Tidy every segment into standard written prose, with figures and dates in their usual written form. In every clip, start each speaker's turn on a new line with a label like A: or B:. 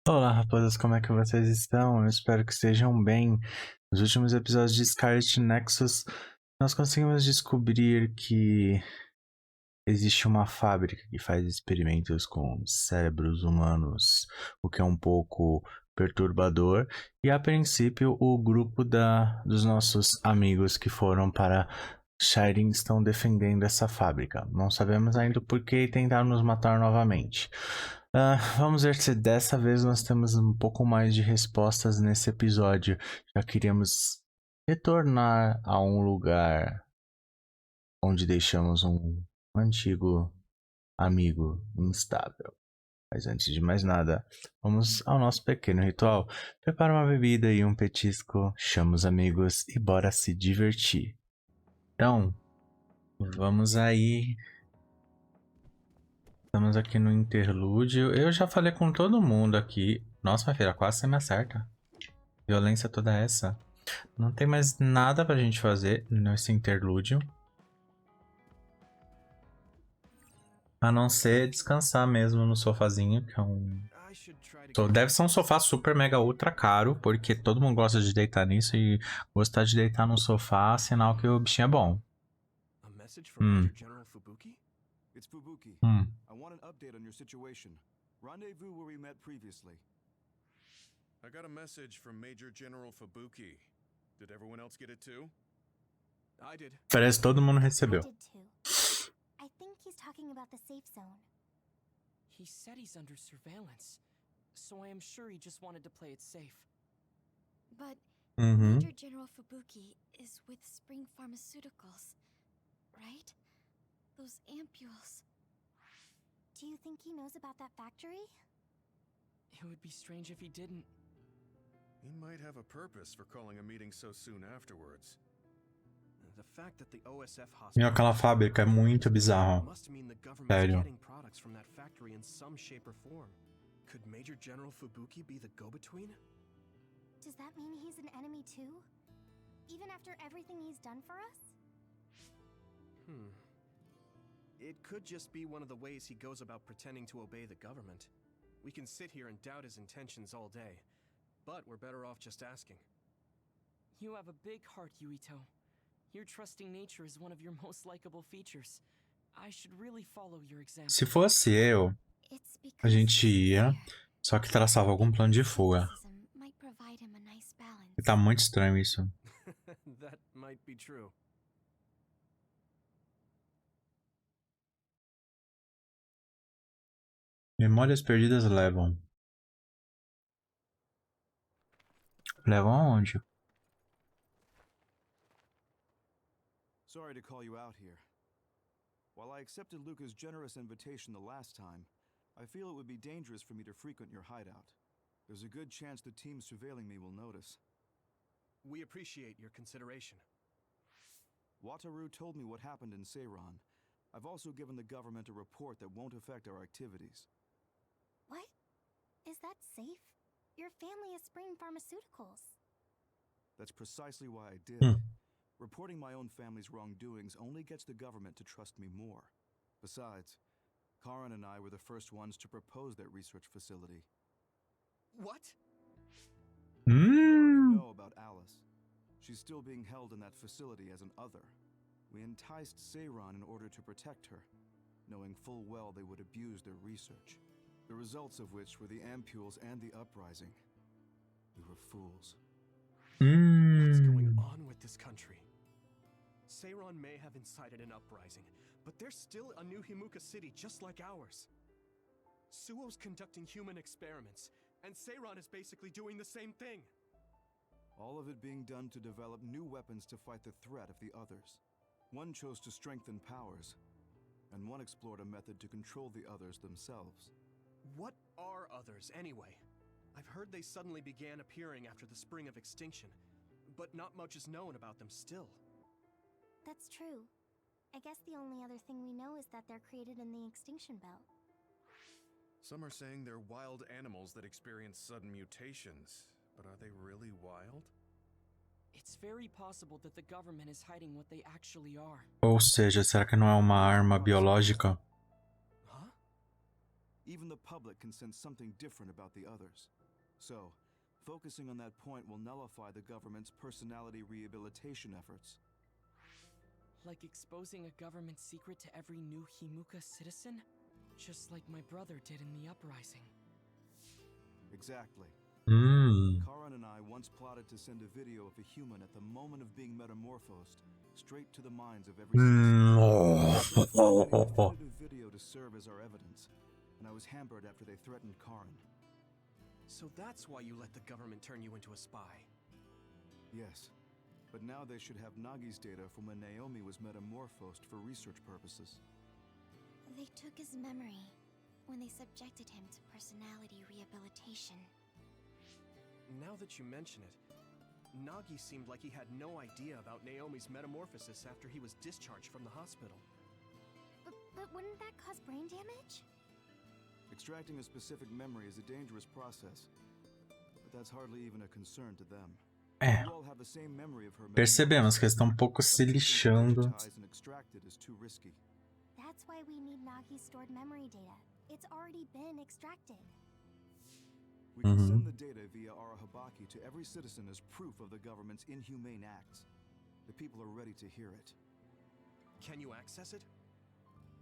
A: Olá, rapaziada, como é que vocês estão? Eu espero que estejam bem. Nos últimos episódios de Scarlet Nexus, nós conseguimos descobrir que existe uma fábrica que faz experimentos com cérebros humanos, o que é um pouco perturbador. E a princípio, o grupo dos nossos amigos que foram para Shiring estão defendendo essa fábrica. Não sabemos ainda o porquê e tentaram nos matar novamente. Vamos ver se dessa vez nós temos um pouco mais de respostas nesse episódio. Já queríamos retornar a um lugar onde deixamos um antigo amigo instável. Mas antes de mais nada, vamos ao nosso pequeno ritual. Prepara uma bebida e um petisco, chama os amigos e bora se divertir. Então, vamos aí. Estamos aqui no interlúdio. Eu já falei com todo mundo aqui. Nossa, minha filha, quase você me acerta. Violência toda essa. Não tem mais nada pra gente fazer nesse interlúdio. A não ser descansar mesmo no sofazinho, que é um... Deve ser um sofá super mega ultra caro, porque todo mundo gosta de deitar nisso e gostar de deitar no sofá, sinal que o bichinho é bom.
B: It's Fubuki. I want an update on your situation. Rendezvous where we met previously.
C: I got a message from Major General Fubuki. Did everyone else get it too?
B: I did.
A: Parece que todo mundo recebeu.
D: I did too. I think he's talking about the safe zone.
E: He said he's under surveillance, so I am sure he just wanted to play it safe.
D: But Major General Fubuki is with Spring Pharmaceuticals, right? Those ampules. Do you think he knows about that factory?
E: It would be strange if he didn't.
C: He might have a purpose for calling a meeting so soon afterwards.
B: The fact that the OSF hospital
A: Aquela fábrica é muito bizarra.
B: must mean the government's
A: Sério.
B: getting products from that factory in some shape or form. Could Major General Fubuki be the go-between?
D: Does that mean he's an enemy too? Even after everything he's done for us?
B: It could just be one of the ways he goes about pretending to obey the government. We can sit here and doubt his intentions all day, but we're better off just asking.
E: You have a big heart, Yuito. Your trusting nature is one of your most likable features. I should really follow your example.
A: Se fosse eu,
D: It's because
A: a gente
D: he's
A: ia,
D: there.
A: só que traçava algum plano de fuga.
D: Criticism might provide him a nice balance.
A: E tá muito estranho isso.
B: That might be true.
A: Memórias perdidas levam. Levam aonde?
B: Sorry to call you out here. While I accepted Luca's generous invitation the last time, I feel it would be dangerous for me to frequent your hideout. There's a good chance the team surveilling me will notice. We appreciate your consideration. Wataru told me what happened in Seiran. I've also given the government a report that won't affect our activities.
D: What? Is that safe? Your family is Spring Pharmaceuticals.
B: That's precisely why I did. Reporting my own family's wrongdoings only gets the government to trust me more. Besides, Karin and I were the first ones to propose that research facility. What? You already know about Alice. She's still being held in that facility as an other. We enticed Seiran in order to protect her, knowing full well they would abuse their research. The results of which were the ampules and the uprising. We were fools. What's going on with this country? Seiran may have incited an uprising, but there's still a new Himuka city just like ours. Suo's conducting human experiments, and Seiran is basically doing the same thing. All of it being done to develop new weapons to fight the threat of the others. One chose to strengthen powers, and one explored a method to control the others themselves. What are others, anyway? I've heard they suddenly began appearing after the Spring of Extinction, but not much is known about them still.
D: That's true. I guess the only other thing we know is that they're created in the extinction belt.
C: Some are saying they're wild animals that experience sudden mutations. But are they really wild?
E: It's very possible that the government is hiding what they actually are.
A: Ou seja, será que não é uma arma biológica?
B: Huh? Even the public can sense something different about the others. So, focusing on that point will nullify the government's personality rehabilitation efforts.
E: Like exposing a government secret to every new Himuka citizen? Just like my brother did in the uprising.
B: Exactly.
A: Hmm.
B: Karan and I once plotted to send a video of a human at the moment of being metamorphosed straight to the minds of every citizen. A definitive video to serve as our evidence, and I was hampered after they threatened Karan.
F: So that's why you let the government turn you into a spy.
B: Yes, but now they should have Nagi's data from when Naomi was metamorphosed for research purposes.
D: They took his memory when they subjected him to personality rehabilitation.
F: Now that you mention it, Nagi seemed like he had no idea about Naomi's metamorphosis after he was discharged from the hospital.
D: But wouldn't that cause brain damage?
B: Extracting a specific memory is a dangerous process, but that's hardly even a concern to them.
A: É.
B: You all have the same memory of her
A: Percebemos que eles estão um pouco se lixando.
B: and extracted is too risky.
D: That's why we need Nagi's stored memory data. It's already been extracted.
B: We can send the data via Arahabaki to every citizen as proof of the government's inhumane acts. The people are ready to hear it.
F: Can you access it?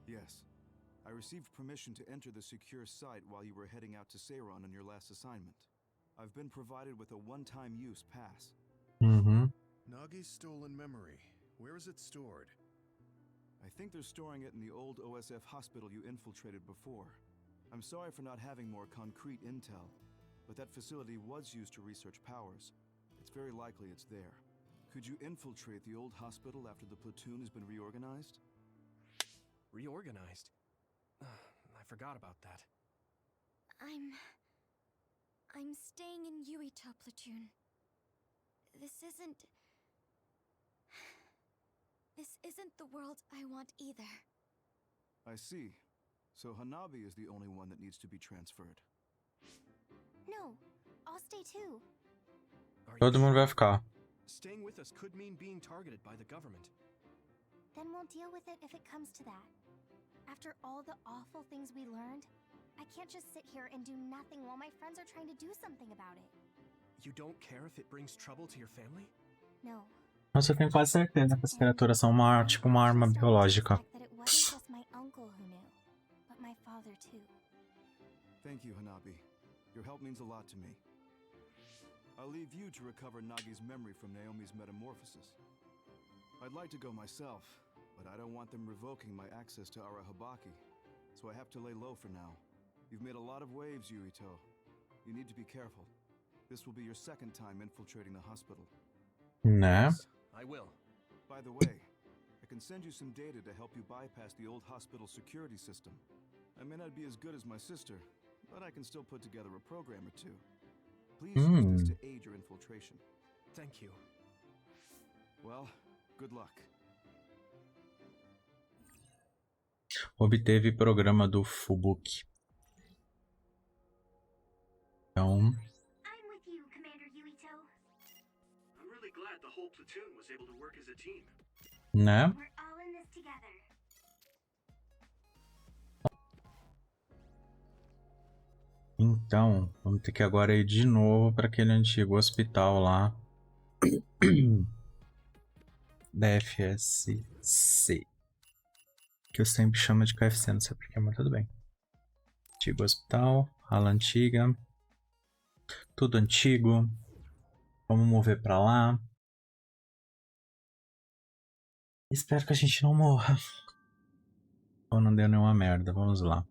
B: Yes. I received permission to enter the secure site while you were heading out to Seiron on your last assignment. I've been provided with a one-time use pass.
C: Nagi's stolen memory. Where is it stored?
B: I think they're storing it in the old OSF hospital you infiltrated before. I'm sorry for not having more concrete intel, but that facility was used to research powers. It's very likely it's there. Could you infiltrate the old hospital after the platoon has been reorganized?
F: Reorganized? I forgot about that.
D: I'm staying in Yuito platoon. This isn't the world I want either.
B: I see. So Hanabi is the only one that needs to be transferred.
D: No, I'll stay too.
F: Are you
A: Todo mundo vai
F: sure?
A: ficar.
F: Staying with us could mean being targeted by the government.
D: Then we'll deal with it if it comes to that. After all the awful things we learned, I can't just sit here and do nothing while my friends are trying to do something about it.
F: You don't care if it brings trouble to your family?
D: No.
A: Nossa, eu tenho quase certeza que as criaturas são tipo uma arma biológica.
D: That it wasn't just my uncle who knew, but my father too.
B: Thank you, Hanabi. Your help means a lot to me. I'll leave you to recover Nagi's memory from Naomi's metamorphosis. I'd like to go myself, but I don't want them revoking my access to Arahabaki, so I have to lay low for now. You've made a lot of waves, Yuito. You need to be careful. This will be your second time infiltrating the hospital.
A: Né?
F: Yes, I will.
B: By the way, I can send you some data to help you bypass the old hospital security system. I may not be as good as my sister, but I can still put together a program or two. Please use this to aid your infiltration.
F: Thank you.
B: Well, good luck.
A: Obteve programa do Fubuki. Então,
D: I'm with you, Commander Yuito.
G: I'm really glad the whole platoon was able to work as a team.
A: né?
D: We're all in this together.
A: Então, vamos ter que agora ir de novo para aquele antigo hospital lá da FSC. Que eu sempre chamo de KFC, não sei porquê, mas tudo bem. Antigo hospital, ala antiga. Tudo antigo. Vamos mover para lá. Espero que a gente não morra. Ou não deu nenhuma merda, vamos lá.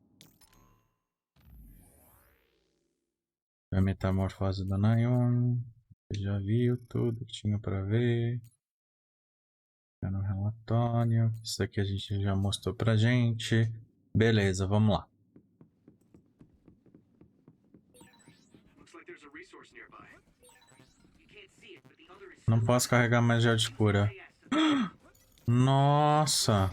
A: A metamorfose da Naomi. Você já viu tudo que tinha pra ver. Tá no relatório. Isso aqui a gente já mostrou pra gente. Beleza, vamos lá. Não posso carregar mais gel de cura. Nossa!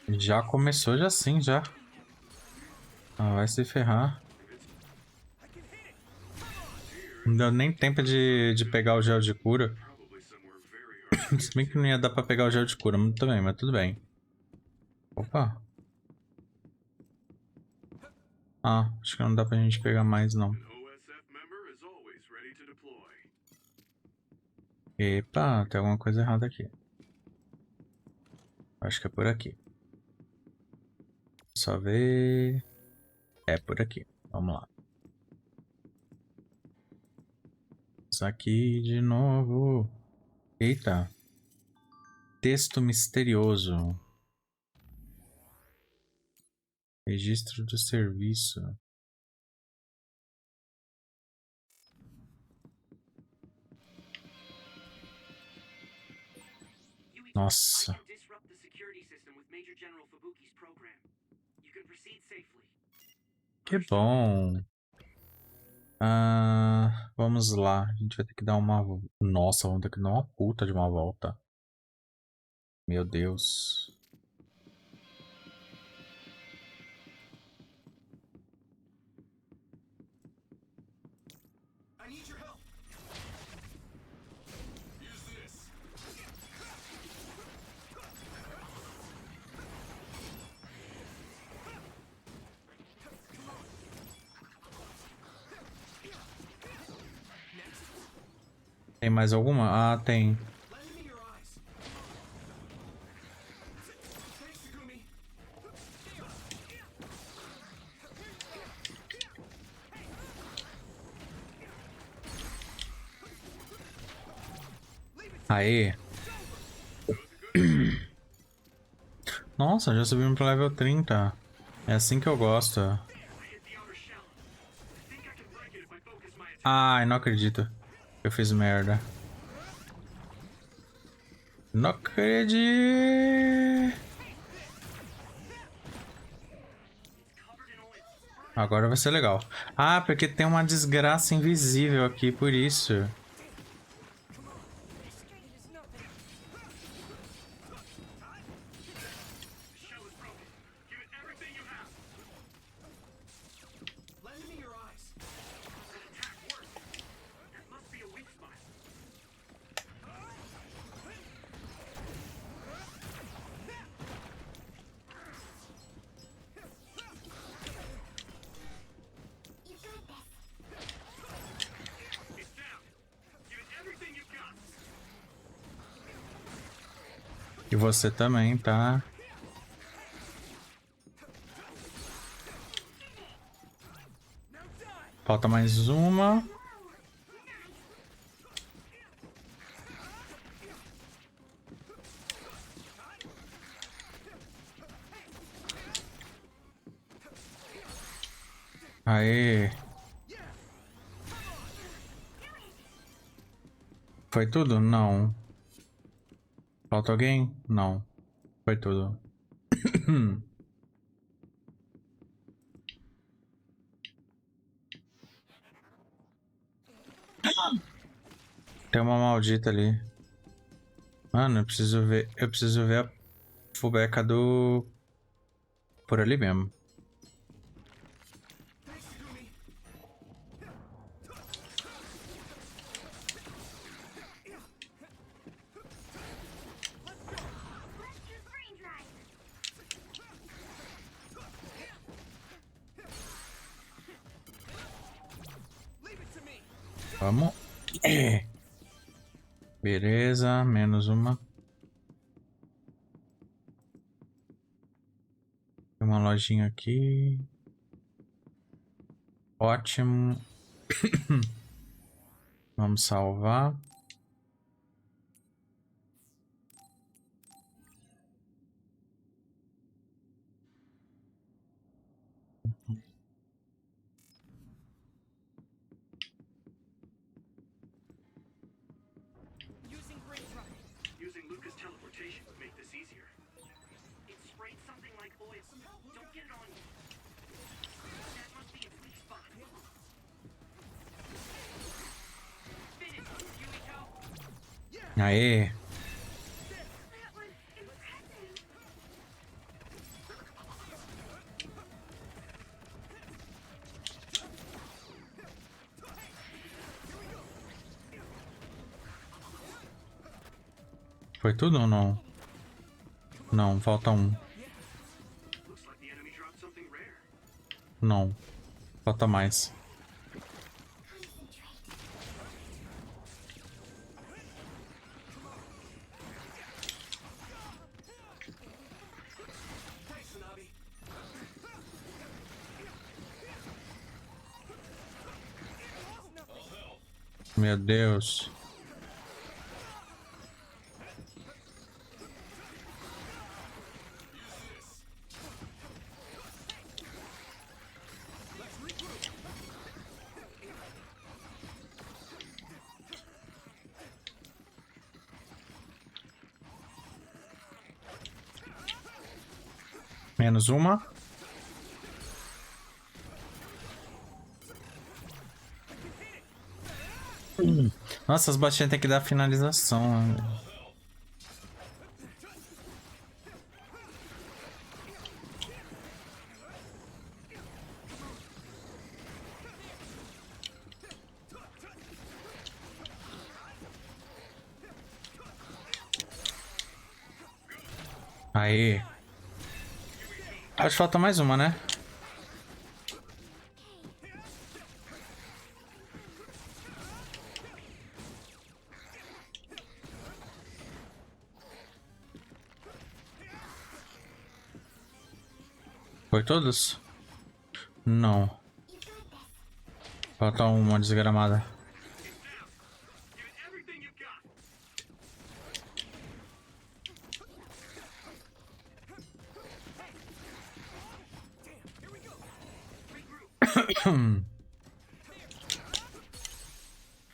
A: Já começou já sim, já. Ah, vai se ferrar. Não deu nem tempo de pegar o gel de cura. Se bem que não ia dar pra pegar o gel de cura também, mas tudo bem. Opa. Ah, acho que não dá pra gente pegar mais, não. Epa, tem alguma coisa errada aqui. Acho que é por aqui. Só ver... É por aqui. Vamos lá. Isso aqui de novo. Eita. Texto misterioso. Registro do serviço. Nossa. Que bom. Vamos lá. A gente vai ter que dar uma... Nossa, vamos ter que dar uma puta de uma volta. Meu Deus. Tem mais alguma? Ah, tem. Aê. Nossa, já subimos pro level 30. É assim que eu gosto. Ai, não acredito. Eu fiz merda. Não acredito. Agora vai ser legal. Ah, porque tem uma desgraça invisível aqui, por isso. E você também, tá? Falta mais uma. Aê. Foi tudo? Não. Falta alguém? Não. Foi tudo. Tem uma maldita ali. Mano, eu preciso ver a fubeca do... Por ali mesmo. Vamos. É. Beleza, menos uma. Tem uma lojinha aqui. Ótimo. Vamos salvar.
G: Using Lucas' teleportation would make this easier. It sprayed something like oil. Don't get it on you. That must be its weak spot. Finish, Yuito.
A: Aê.
D: That was impressive.
A: Foi tudo ou não? Não, falta um.
G: Looks like the enemy dropped something rare.
A: Não. Falta mais. Meu Deus. Menos uma. Nossa, as baixinhas tem que dar finalização. Né? Aí. Acho que falta mais uma, né? Foi todos? Não. Falta uma desgramada.
G: Give it everything you've got.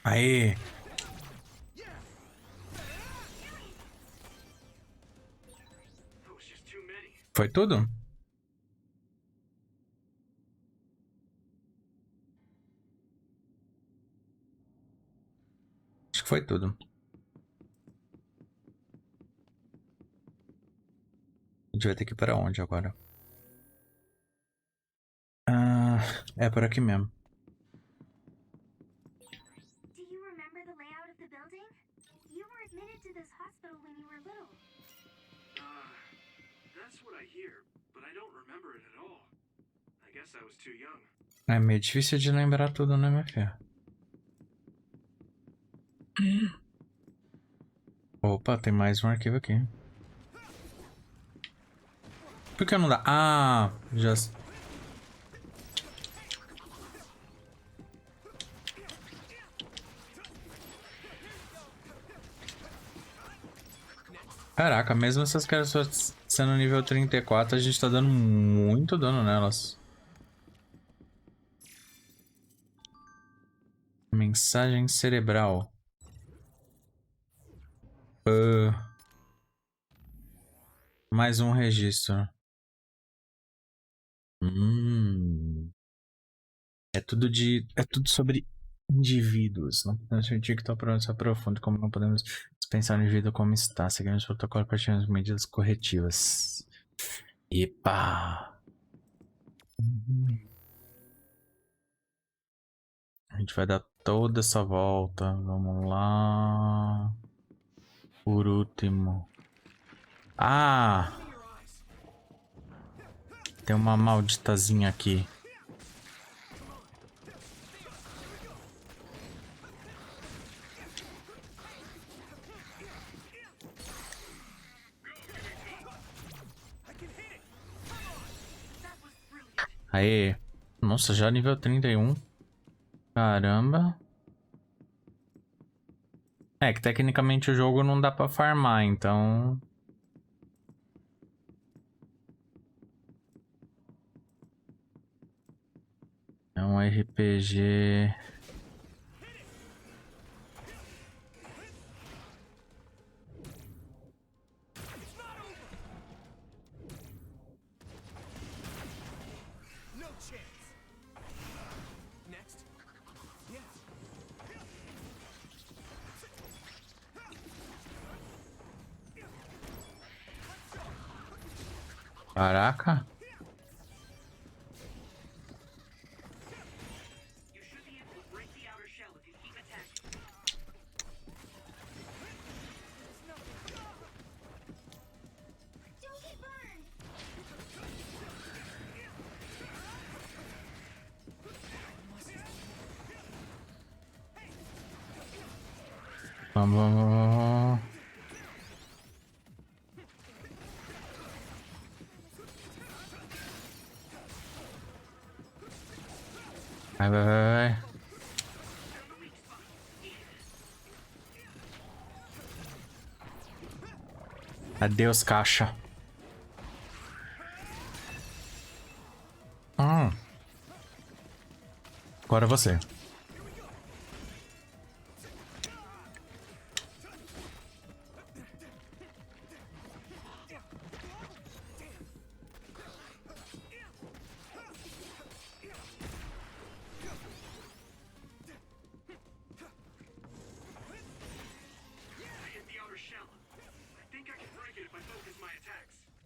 A: Aí.
G: That was just too many.
A: Foi tudo? Acho que foi tudo. A gente vai ter que ir para onde agora? Ah, é por aqui mesmo.
D: Do you remember the layout of the building? You were admitted to this hospital when you were little.
G: That's what I hear, but I don't remember it at all. I guess I was too young.
A: É meio difícil de lembrar tudo, né, minha filha? Opa, tem mais um arquivo aqui. Por que não dá? Ah, já... Caraca, mesmo essas criaturas sendo nível 34, a gente tá dando muito dano nelas. Mensagem cerebral. Mais um registro. É tudo sobre indivíduos. Não podemos permitir que tal problema se aprofunde, como não podemos dispensar o indivíduo como está. Seguimos o protocolo para tirar as medidas corretivas. Epa! A gente vai dar toda essa volta. Vamos lá. Por último. Ah! Tem uma malditazinha aqui. Aê. Nossa, já nível 31. Caramba. É que tecnicamente o jogo não dá pra farmar, então... É um RPG... Caraca.
G: You should be able to break the outer shell if you keep attacking.
A: Vamos, vamos, vamos. Vai, vai, vai, vai. Adeus, caixa. Agora você.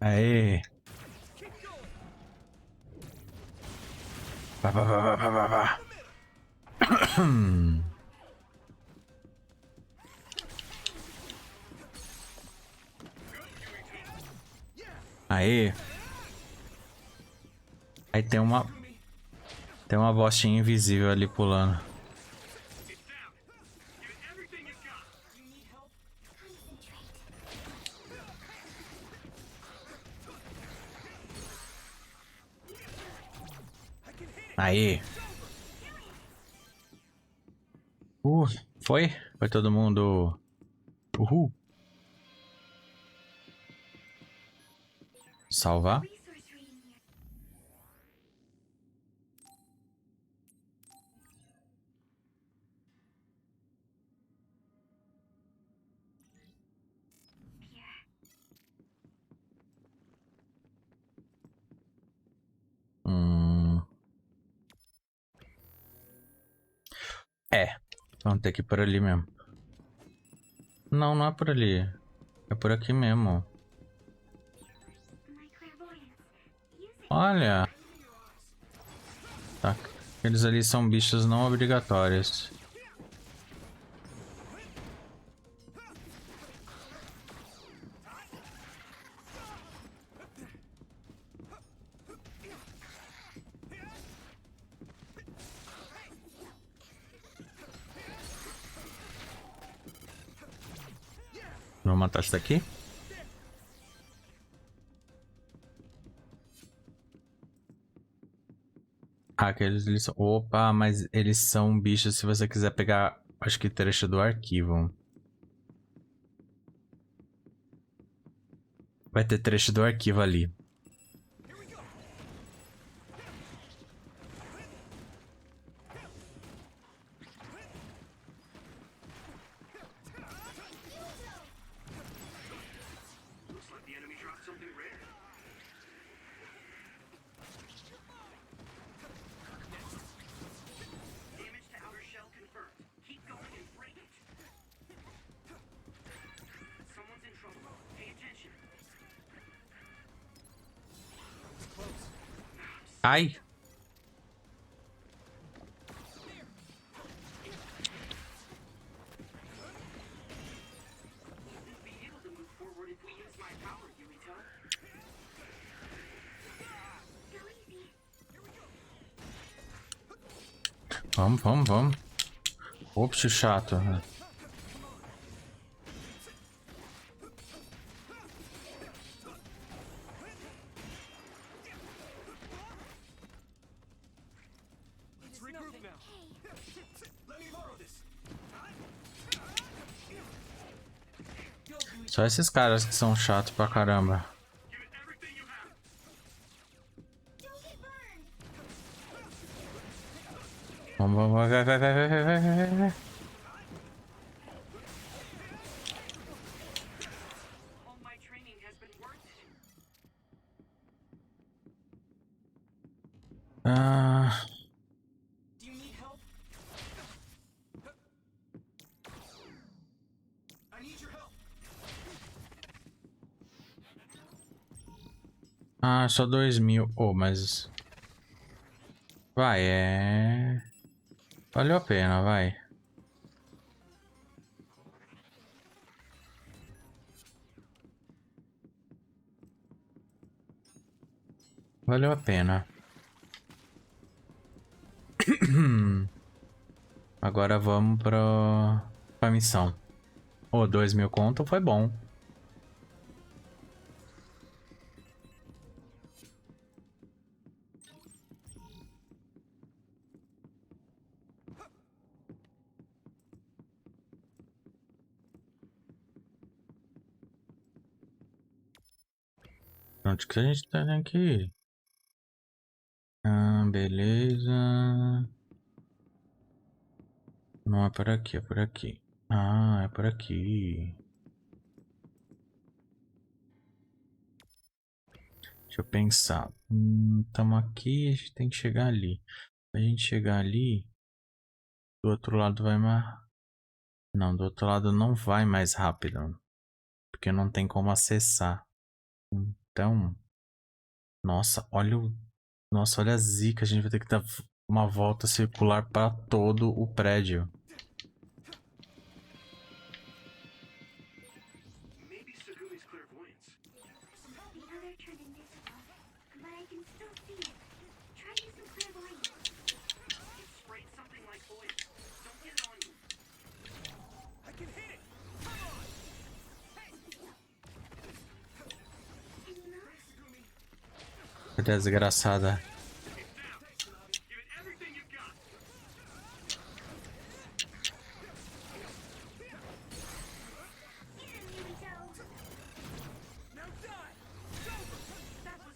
A: Aê. Vá, vá, vá, vá, vá, vá. Aê. Aí tem uma bostinha invisível ali pulando. Aí. Foi? Foi todo mundo. Uhul. Salvar. É. Vamos ter que ir por ali mesmo. Não, não é por ali. É por aqui mesmo. Olha. Tá. Eles ali são bichos não obrigatórios. Vou matar esse daqui. Ah, aqueles eles são... Opa, mas eles são bichos se você quiser pegar, acho que trecho do arquivo. Vai ter trecho do arquivo ali. Ai! Vamos, vamos, vamos. Ops, chato. Só esses caras que são chatos pra caramba. Vamos, vamos, vai, vai, vai, vai, vai, vai, vai, vai. Ah... Ah, só 2.000. Oh, mas... Vai, é... Valeu a pena, vai. Valeu a pena. Agora vamos pra missão. Ô, 2.000 conto foi bom. Onde que a gente tem que ir? Ah, beleza. Não é por aqui, é por aqui. Ah, é por aqui. Deixa eu pensar. Tamo aqui, a gente tem que chegar ali. Se a gente chegar ali, do outro lado vai mais... Não, do outro lado não vai mais rápido. Porque não tem como acessar. Então... Nossa, olha o... Nossa, olha a zica. A gente vai ter que dar uma volta circular para todo o prédio.
G: Maybe Segumi's clairvoyance.
D: The other turned invisible, but I can still see it. Try using clairvoyance.
G: It sprayed something like oil. Don't get it on you.
F: I can hit it! Come on!
A: Cadê a desgraçada?
G: Give it everything you've got.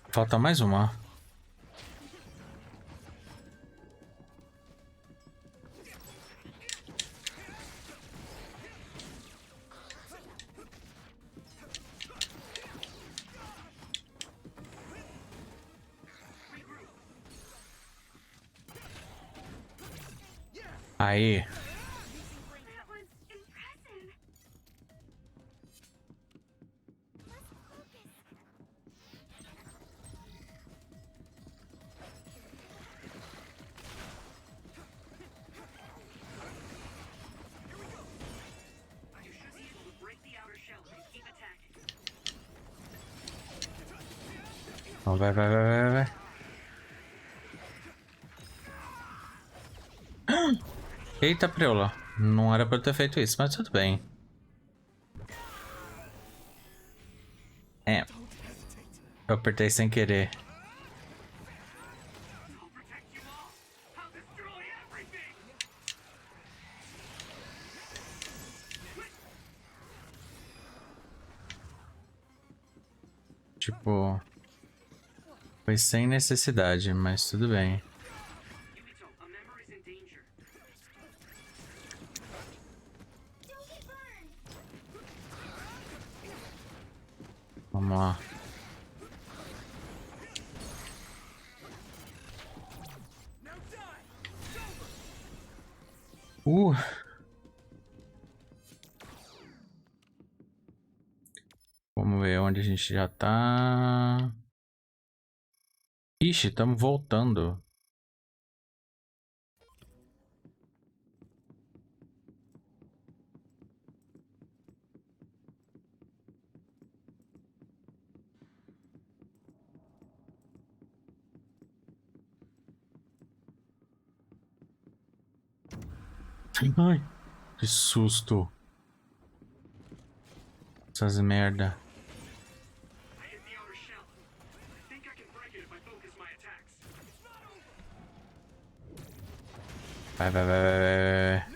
A: Falta mais uma. Aí.
D: That was impressive. Let's focus.
G: You should be able to break the outer shell and keep attacking.
A: Vai, vai, vai, vai, vai. Eita, preula. Não era pra eu ter feito isso, mas tudo bem. É. Eu apertei sem querer.
G: I'll protect you all. I'll destroy everything.
A: Tipo... Foi sem necessidade, mas tudo bem.
G: Yuito, a memory's in danger.
D: Don't get burned.
A: Vamos lá. Vamos ver onde a gente já tá. Ixi, estamos voltando. Ai, que susto. Essas merda.
G: I hit the outer shell. I think I can break it if I focus my attacks.
A: Vai, vai, vai, vai, vai, vai.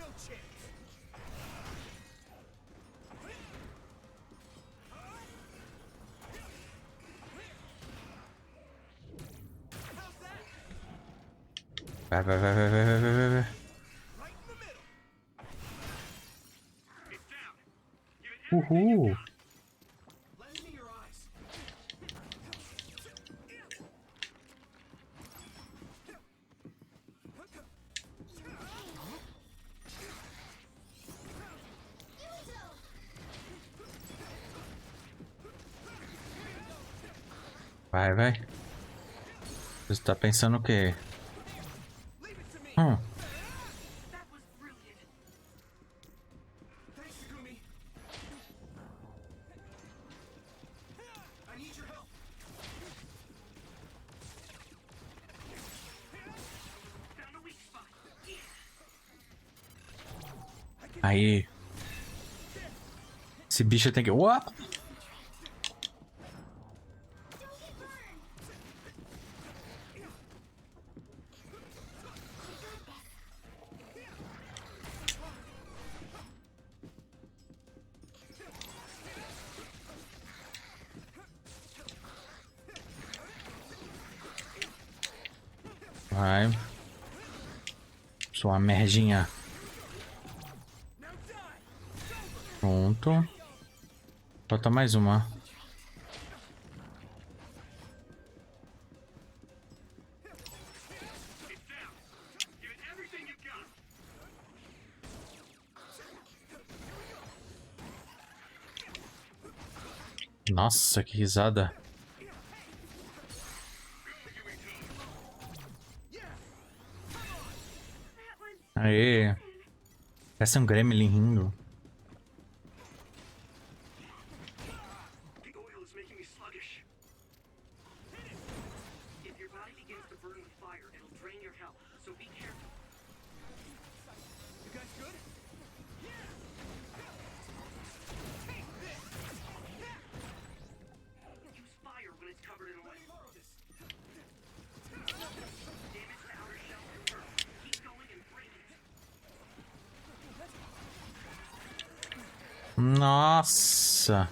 A: Vai, vai, vai, vai, vai, vai, vai, vai.
G: It's down. Give it everything you've
A: Uhul.
G: got.
F: Let me see your eyes.
A: Vai, vai. Você tá pensando o quê?
F: Leave it to me.
G: That was brilliant.
F: Thanks, Segumi. I need your help.
G: Found a weak spot. Yeah.
A: Aí. Esse bicho tem que... Uá! Vai. Sua merdinha. Pronto. Falta mais uma. Nossa, que risada. Aê. Parece um gremlin rindo.
G: The oil is making me sluggish. If your body begins to burn with fire, it'll drain your health, so be careful.
F: You guys good?
G: Use fire when it's covered in oil. Damage the outer shell confirmed. Keep going and break it.
A: Nossa.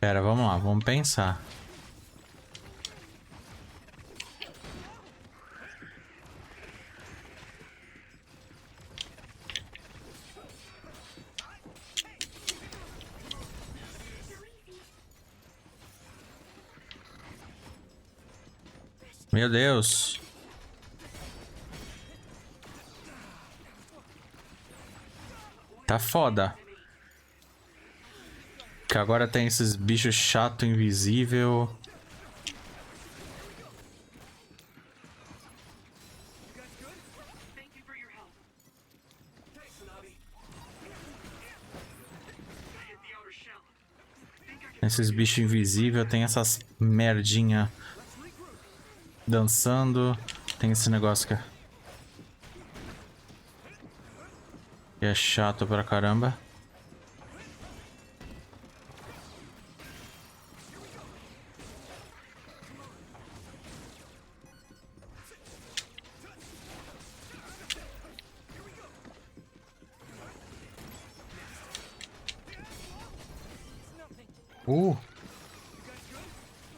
A: Pera, vamos lá, vamos pensar. Meu Deus. Tá foda. Que agora tem esses bichos chato, invisível.
G: Thank you for your help.
F: Thanks, Hanabi.
G: I hit the outer shell. Think I can
A: Esses bichos invisíveis, tem essas merdinha dançando. Tem esse negócio que é chato pra caramba.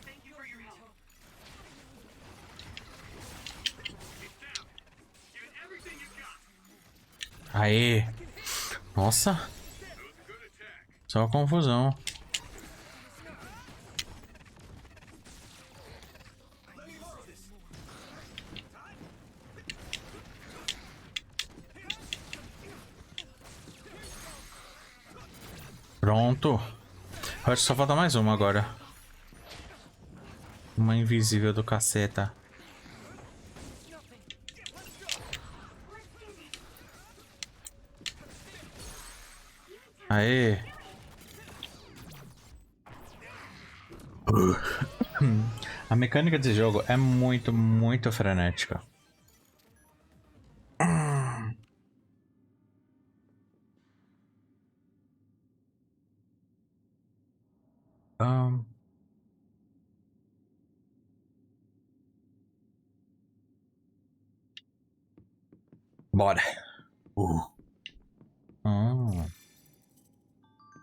G: thank you for your help. It's down. Give it everything you've got.
A: Aê. Nossa. Só confusão. Pronto. Acho que só falta mais uma agora. Uma invisível do caceta. Aê. A mecânica desse jogo é muito, muito frenética. Bora.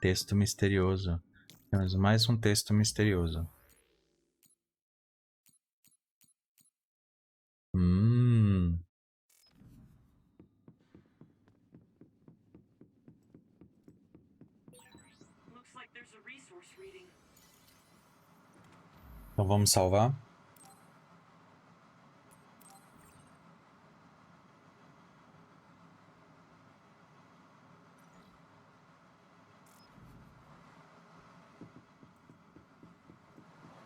A: Texto misterioso. Temos mais um texto misterioso.
G: Looks like there's a resource reading.
A: Então vamos salvar.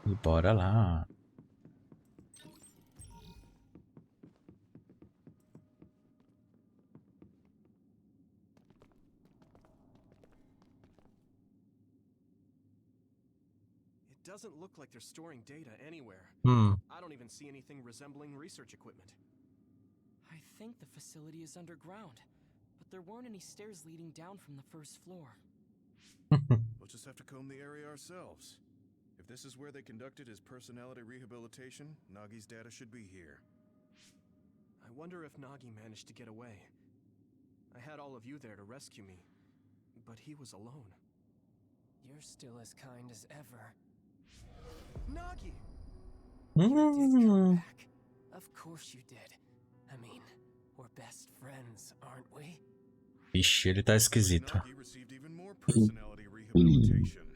A: E bora lá.
F: It doesn't look like they're storing data anywhere. I don't even see anything resembling research equipment.
E: I think the facility is underground, but there weren't any stairs leading down from the first floor.
C: We'll just have to comb the area ourselves. If this is where they conducted his personality rehabilitation, Nagi's data should be here.
F: I wonder if Nagi managed to get away. I had all of you there to rescue me, but he was alone.
H: You're still as kind as ever.
F: Nagi!
H: You did come back. Of course you did. I mean, we're best friends, aren't we?
A: Ixi, ele tá esquisito.
C: Nagi received even more personality rehabilitation.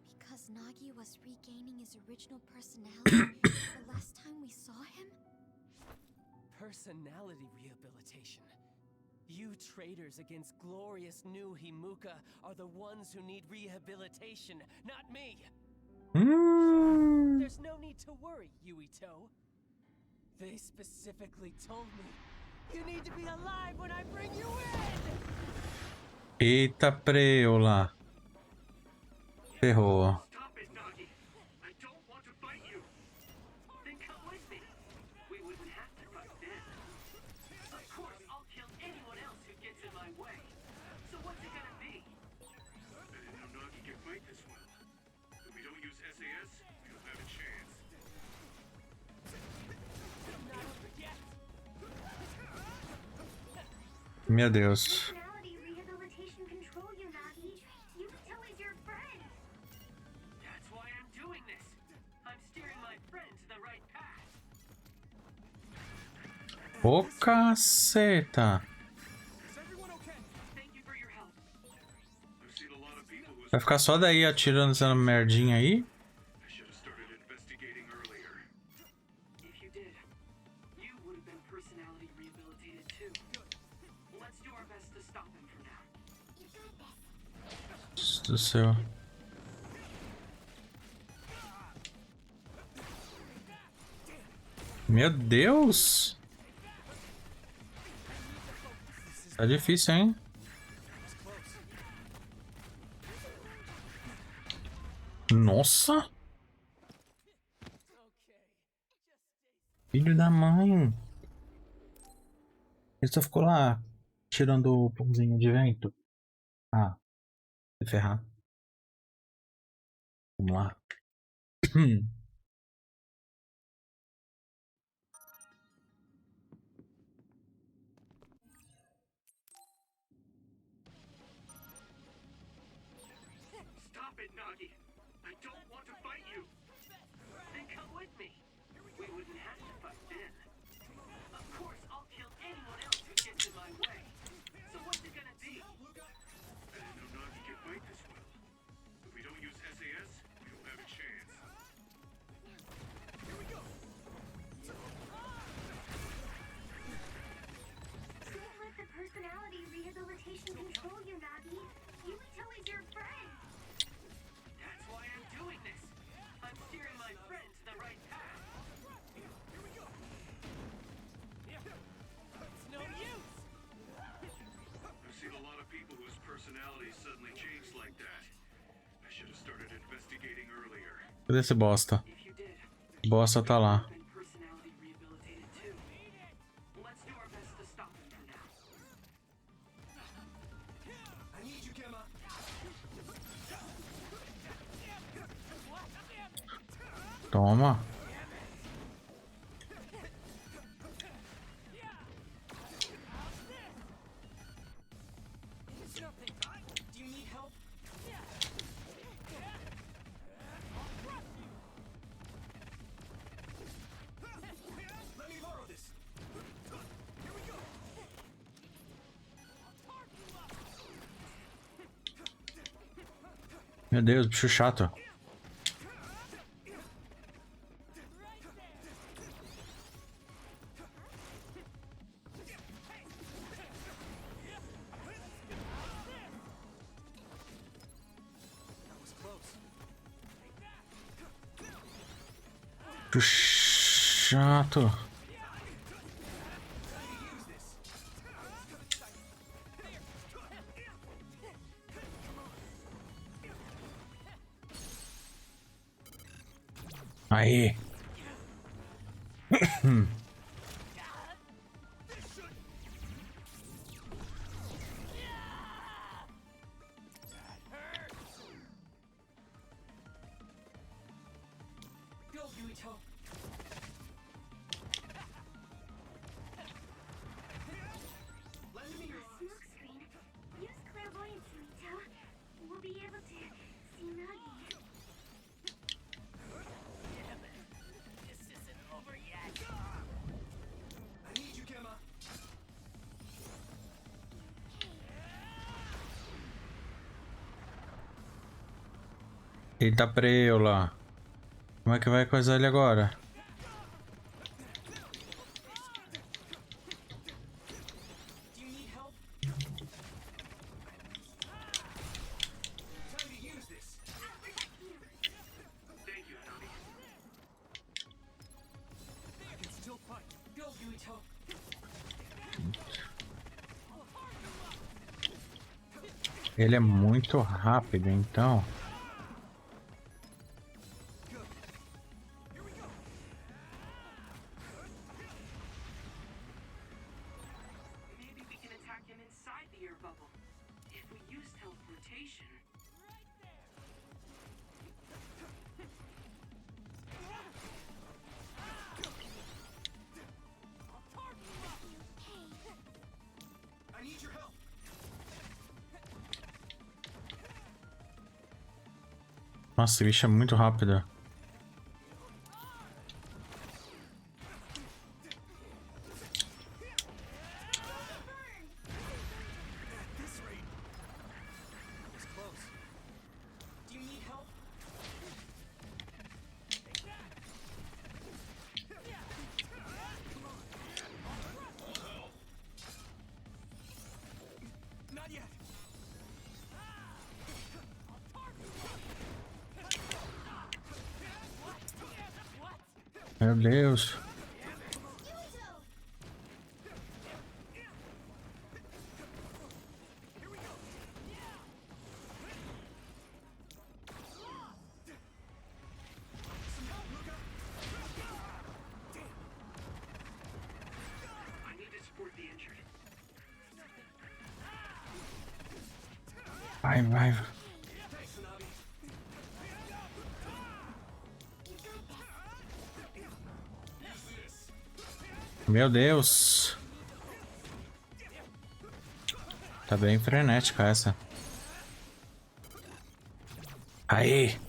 D: Because Nagi was regaining his original personality the last time we saw him?
H: Personality rehabilitation. You traitors against glorious new Himuka are the ones who need rehabilitation, not me. There's no need to worry, Yuito. They specifically told me you need to be alive when I bring you in.
A: Eita preula. Ferrou.
G: Stop it, Nagi. I don't want to fight you. Then come with me. We wouldn't have to fight then. Of course, I'll kill anyone else who gets in my way. So what's it gonna be?
C: I didn't know Nagi can fight this well. If we don't use SAS, we don't have a chance.
A: Meu Deus.
D: Personality rehabilitation control you, Nagi. Yuito is your friend.
G: That's why I'm doing this. I'm steering my friend to the right path.
A: Ô caceta.
F: Is everyone okay?
G: Thank you for your help.
C: I've seen a lot of people who
A: Vai ficar só daí atirando essa merdinha aí?
C: I should have started investigating earlier.
G: If you did, you would have been personality rehabilitated too. Let's do our best to stop him for now.
A: Deus do céu. Meu Deus. Tá difícil, hein? Nossa. Filho da mãe. Ele só ficou lá tirando o pãozinho de vento. Ah, se ferrar. Vamos lá.
G: Stop it, Nagi. I don't want to fight you. Then come with me. We wouldn't have to fight then. Of course, I'll kill anyone else who gets in my way. So what's it gonna be?
C: I didn't know Nagi can fight this well. If we don't use SAS, we don't have a chance.
D: Don't let the personality rehabilitation control you, Nagi. Yuito is your friend.
G: That's why I'm doing this. I'm steering my friend to the right path.
H: It's no use.
C: I've seen a lot of people whose personalities suddenly changed like that. I should have started investigating earlier.
A: Cadê esse bosta?
G: If you did,
A: Bosta tá lá.
G: been personality rehabilitated too. Let's do our best to stop him for now.
F: I need you, Gemma.
A: Toma.
E: It's nothing. Do you need help?
F: Let me borrow this.
A: Meu Deus, bicho chato.
F: That was close.
A: Bicho chato. Aí.
E: Go, Yuito. Lend me your eyes.
D: Smoke screen. Use clairvoyance, Yuito. We'll be able to see Nagi.
H: This isn't over yet.
F: I need you, Gemma.
A: Eita preula. Como é que vai coisar ele agora?
E: Do you need help?
F: Time to use this.
G: Thank you, Nagi.
F: I can still fight.
E: Go, Yuito.
A: Ele é muito rápido, então.
G: Maybe we can attack him inside the air bubble. If we use teleportation.
F: I need your help.
A: Nossa, esse bicho é muito rápido.
F: This rate. It's close.
E: Do you need help?
F: Not yet.
A: Meu Deus.
G: I need to support the injured.
A: Vai, vai.
F: Thanks, Nagi.
A: Meu Deus. Tá bem frenética essa. Aí.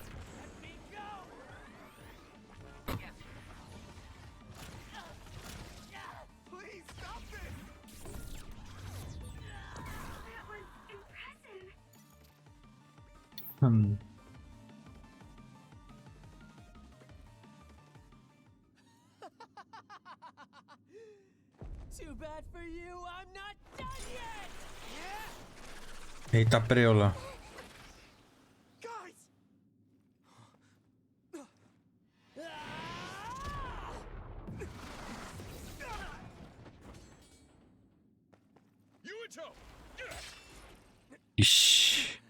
F: Please stop this.
D: That was impressive.
H: Too bad for you, I'm not done yet!
A: Eita preula.
F: Guys. Yuito.
A: Ixi.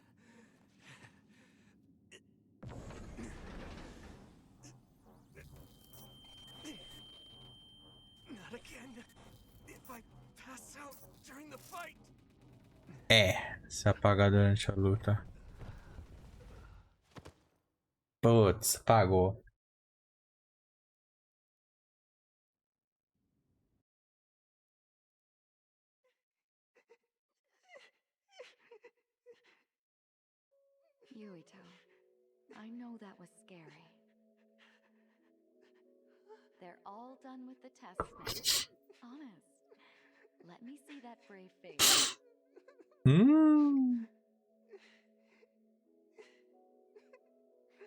F: Not again. If I pass out during the fight.
A: É, se apagar durante a luta. Putz, apagou.
I: Yuito, I know that was scary. They're all done with the test now. Honest. Let me see that brave face.
A: Hum.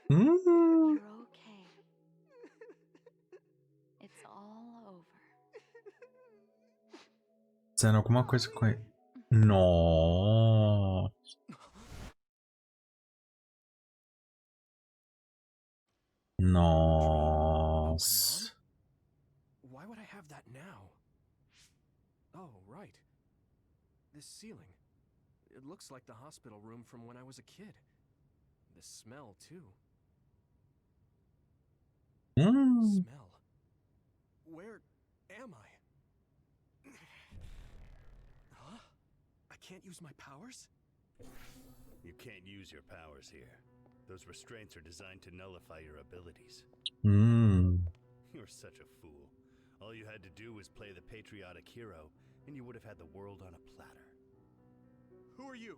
I: You're okay. It's all over.
A: Fazendo alguma coisa com ele. Nossa. Nossa.
F: Why would I have that now? Oh, right. This ceiling. It looks like the hospital room from when I was a kid. The smell, too. Smell. Where am I? Huh? I can't use my powers?
J: You can't use your powers here. Those restraints are designed to nullify your abilities. You're such a fool. All you had to do was play the patriotic hero, and you would have had the world on a platter.
F: Who are you?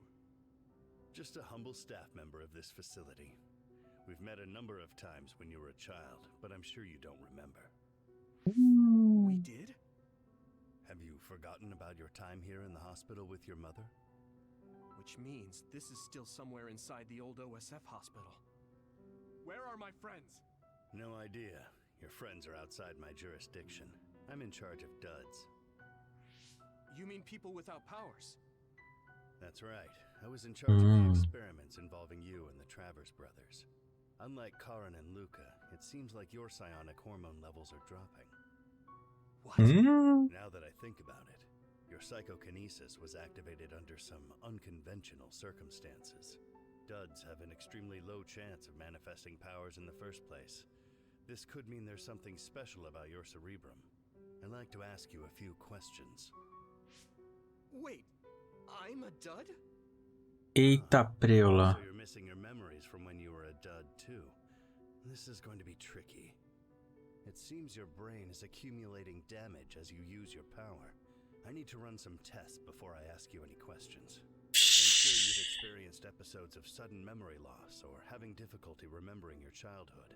J: Just a humble staff member of this facility. We've met a number of times when you were a child, but I'm sure you don't remember.
F: We did?
J: Have you forgotten about your time here in the hospital with your mother?
F: Which means this is still somewhere inside the old OSF hospital. Where are my friends?
J: No idea. Your friends are outside my jurisdiction. I'm in charge of duds.
F: You mean people without powers?
J: That's right. I was in charge of the experiments involving you and the Travers brothers. Unlike Karin and Luca, it seems like your psionic hormone levels are dropping.
F: What?
J: Now that I think about it, your psychokinesis was activated under some unconventional circumstances. Duds have an extremely low chance of manifesting powers in the first place. This could mean there's something special about your cerebrum. I'd like to ask you a few questions.
F: Wait, I'm a dud?
A: Eita preula.
J: So you're missing your memories from when you were a dud too. This is going to be tricky. It seems your brain is accumulating damage as you use your power. I need to run some tests before I ask you any questions. I'm sure you've experienced episodes of sudden memory loss or having difficulty remembering your childhood.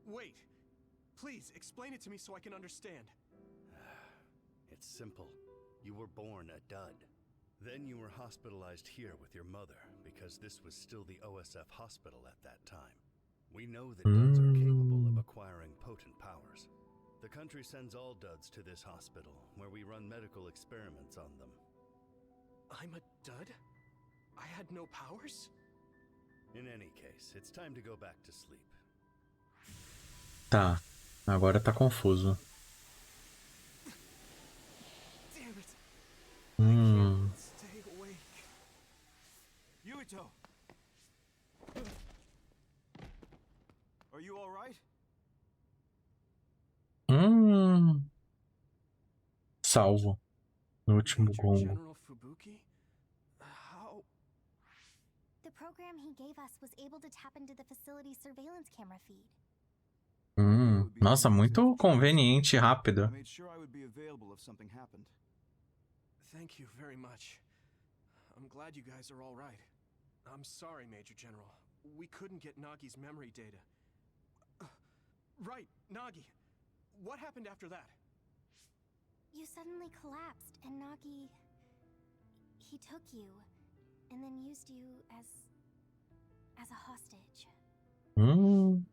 F: Wait, please explain it to me so I can understand.
J: It's simple. You were born a dud. Then you were hospitalized here with your mother because this was still the OSF hospital at that time. We know that duds are capable of acquiring potent powers. The country sends all duds to this hospital where we run medical experiments on them.
F: I'm a dud? I had no powers?
J: In any case, it's time to go back to sleep.
A: Tá, agora tá confuso.
F: Damn it. I can't stay awake.
B: Yuito! Are you all right?
A: Salvo. No último
F: Major
A: gongo.
F: General Fubuki? How?
D: The program he gave us was able to tap into the facility's surveillance camera feed.
A: Nossa, muito conveniente e rápido.
B: I made sure I would be available if something happened.
F: Thank you very much. I'm glad you guys are all right. I'm sorry, Major General. We couldn't get Nagi's memory data. Right, Nagi. What happened after that?
D: You suddenly collapsed, and Nagi... he took you, and then used you as a hostage.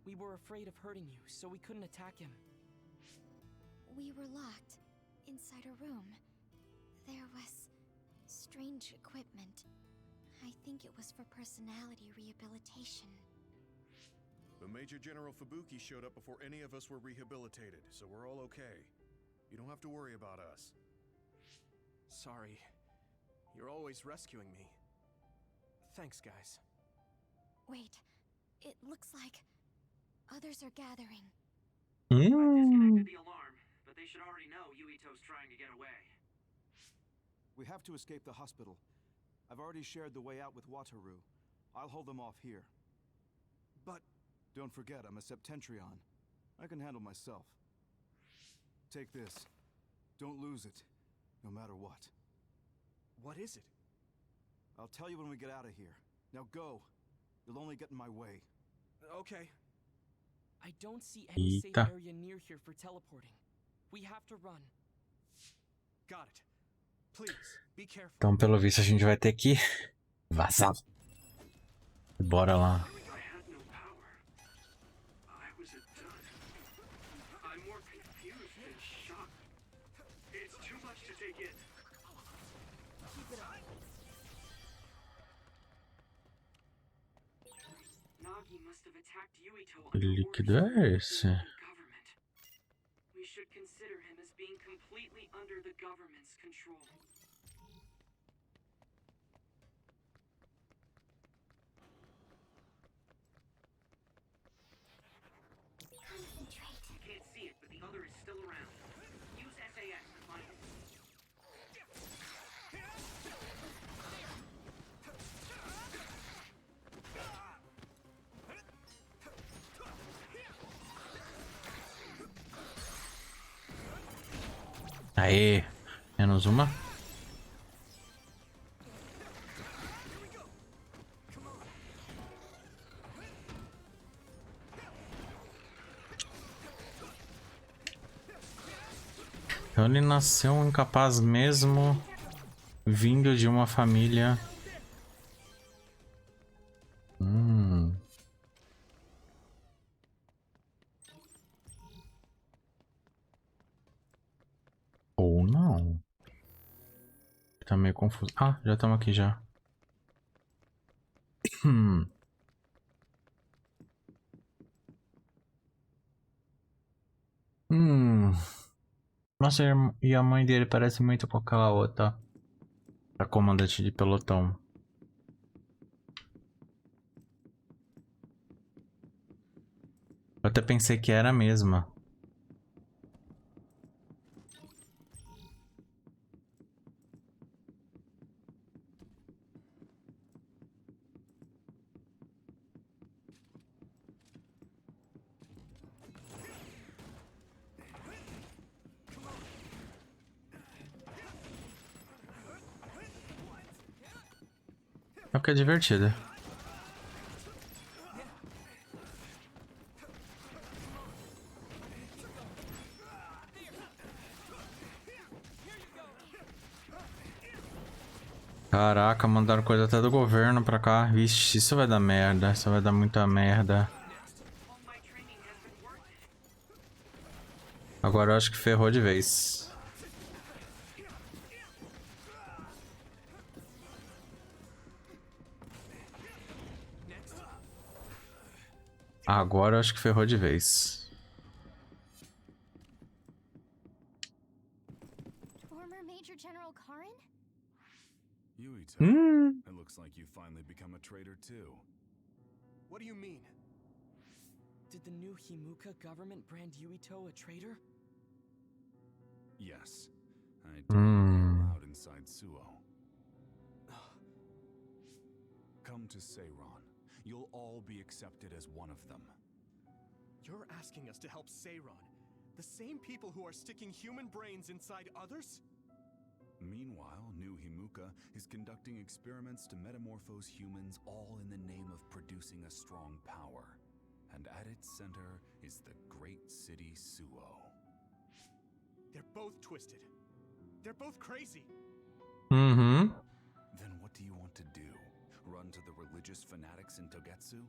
E: We were afraid of hurting you, so we couldn't attack him.
D: We were locked inside a room. There was strange equipment. I think it was for personality rehabilitation.
C: But Major General Fubuki showed up before any of us were rehabilitated, so we're all okay. You don't have to worry about us.
F: Sorry. You're always rescuing me. Thanks, guys.
D: Wait, it looks like others are gathering.
G: I've disconnected the alarm, but they should already know Yuito's trying to get away.
B: We have to escape the hospital. I've already shared the way out with Wataru. I'll hold them off here.
F: But...
B: Don't forget, I'm a Septentrion. I can handle myself. Take this. Don't lose it, no matter what.
F: what is it?
B: I'll tell you when we get out of here. Now go. You'll only get in my way.
F: Okay.
E: I don't see any safe
A: Eita.
E: area near here for teleporting. We have to run.
F: Got it. Please, be careful.
A: Então, pelo visto, a gente vai ter que vazar. Bora lá.
G: I had no power. I was a dud. I'm more confused than shocked. It's too much to take in. Nagi must have attacked Yuito
A: Que
G: under
A: líquido
G: orders
A: é
G: from
A: esse?
G: the government. We should consider him as being completely under the government's control. still around. Use SAS to find it.
A: Aê, menos uma. Então ele nasceu um incapaz mesmo, vindo de uma família. Ou não. Tá meio confuso. Ah, já estamos aqui já. Nossa, e a mãe dele parece muito com aquela outra. A comandante de pelotão. Eu até pensei que era a mesma. É o que é divertido. Caraca, mandaram coisa até do governo pra cá. Vixe, isso vai dar merda. Isso vai dar muita merda. Agora eu acho que ferrou de vez. Agora eu acho que ferrou de vez.
D: Former Major General Karin?
C: Yuito, it looks like you finally become a traitor too.
F: What do you mean?
E: Did the new Himuka government brand Yuito a traitor?
C: Yes. I don't think you're allowed inside Suo. Come to Seiron. You'll all be accepted as one of them.
F: You're asking us to help Seiron, the same people who are sticking human brains inside others?
C: Meanwhile, New Himuka is conducting experiments to metamorphose humans, all in the name of producing a strong power. And at its center is the great city Suo.
F: They're both twisted. They're both crazy.
A: Uhum.
C: Then what do you want to do? Run to the religious fanatics in Togetsu?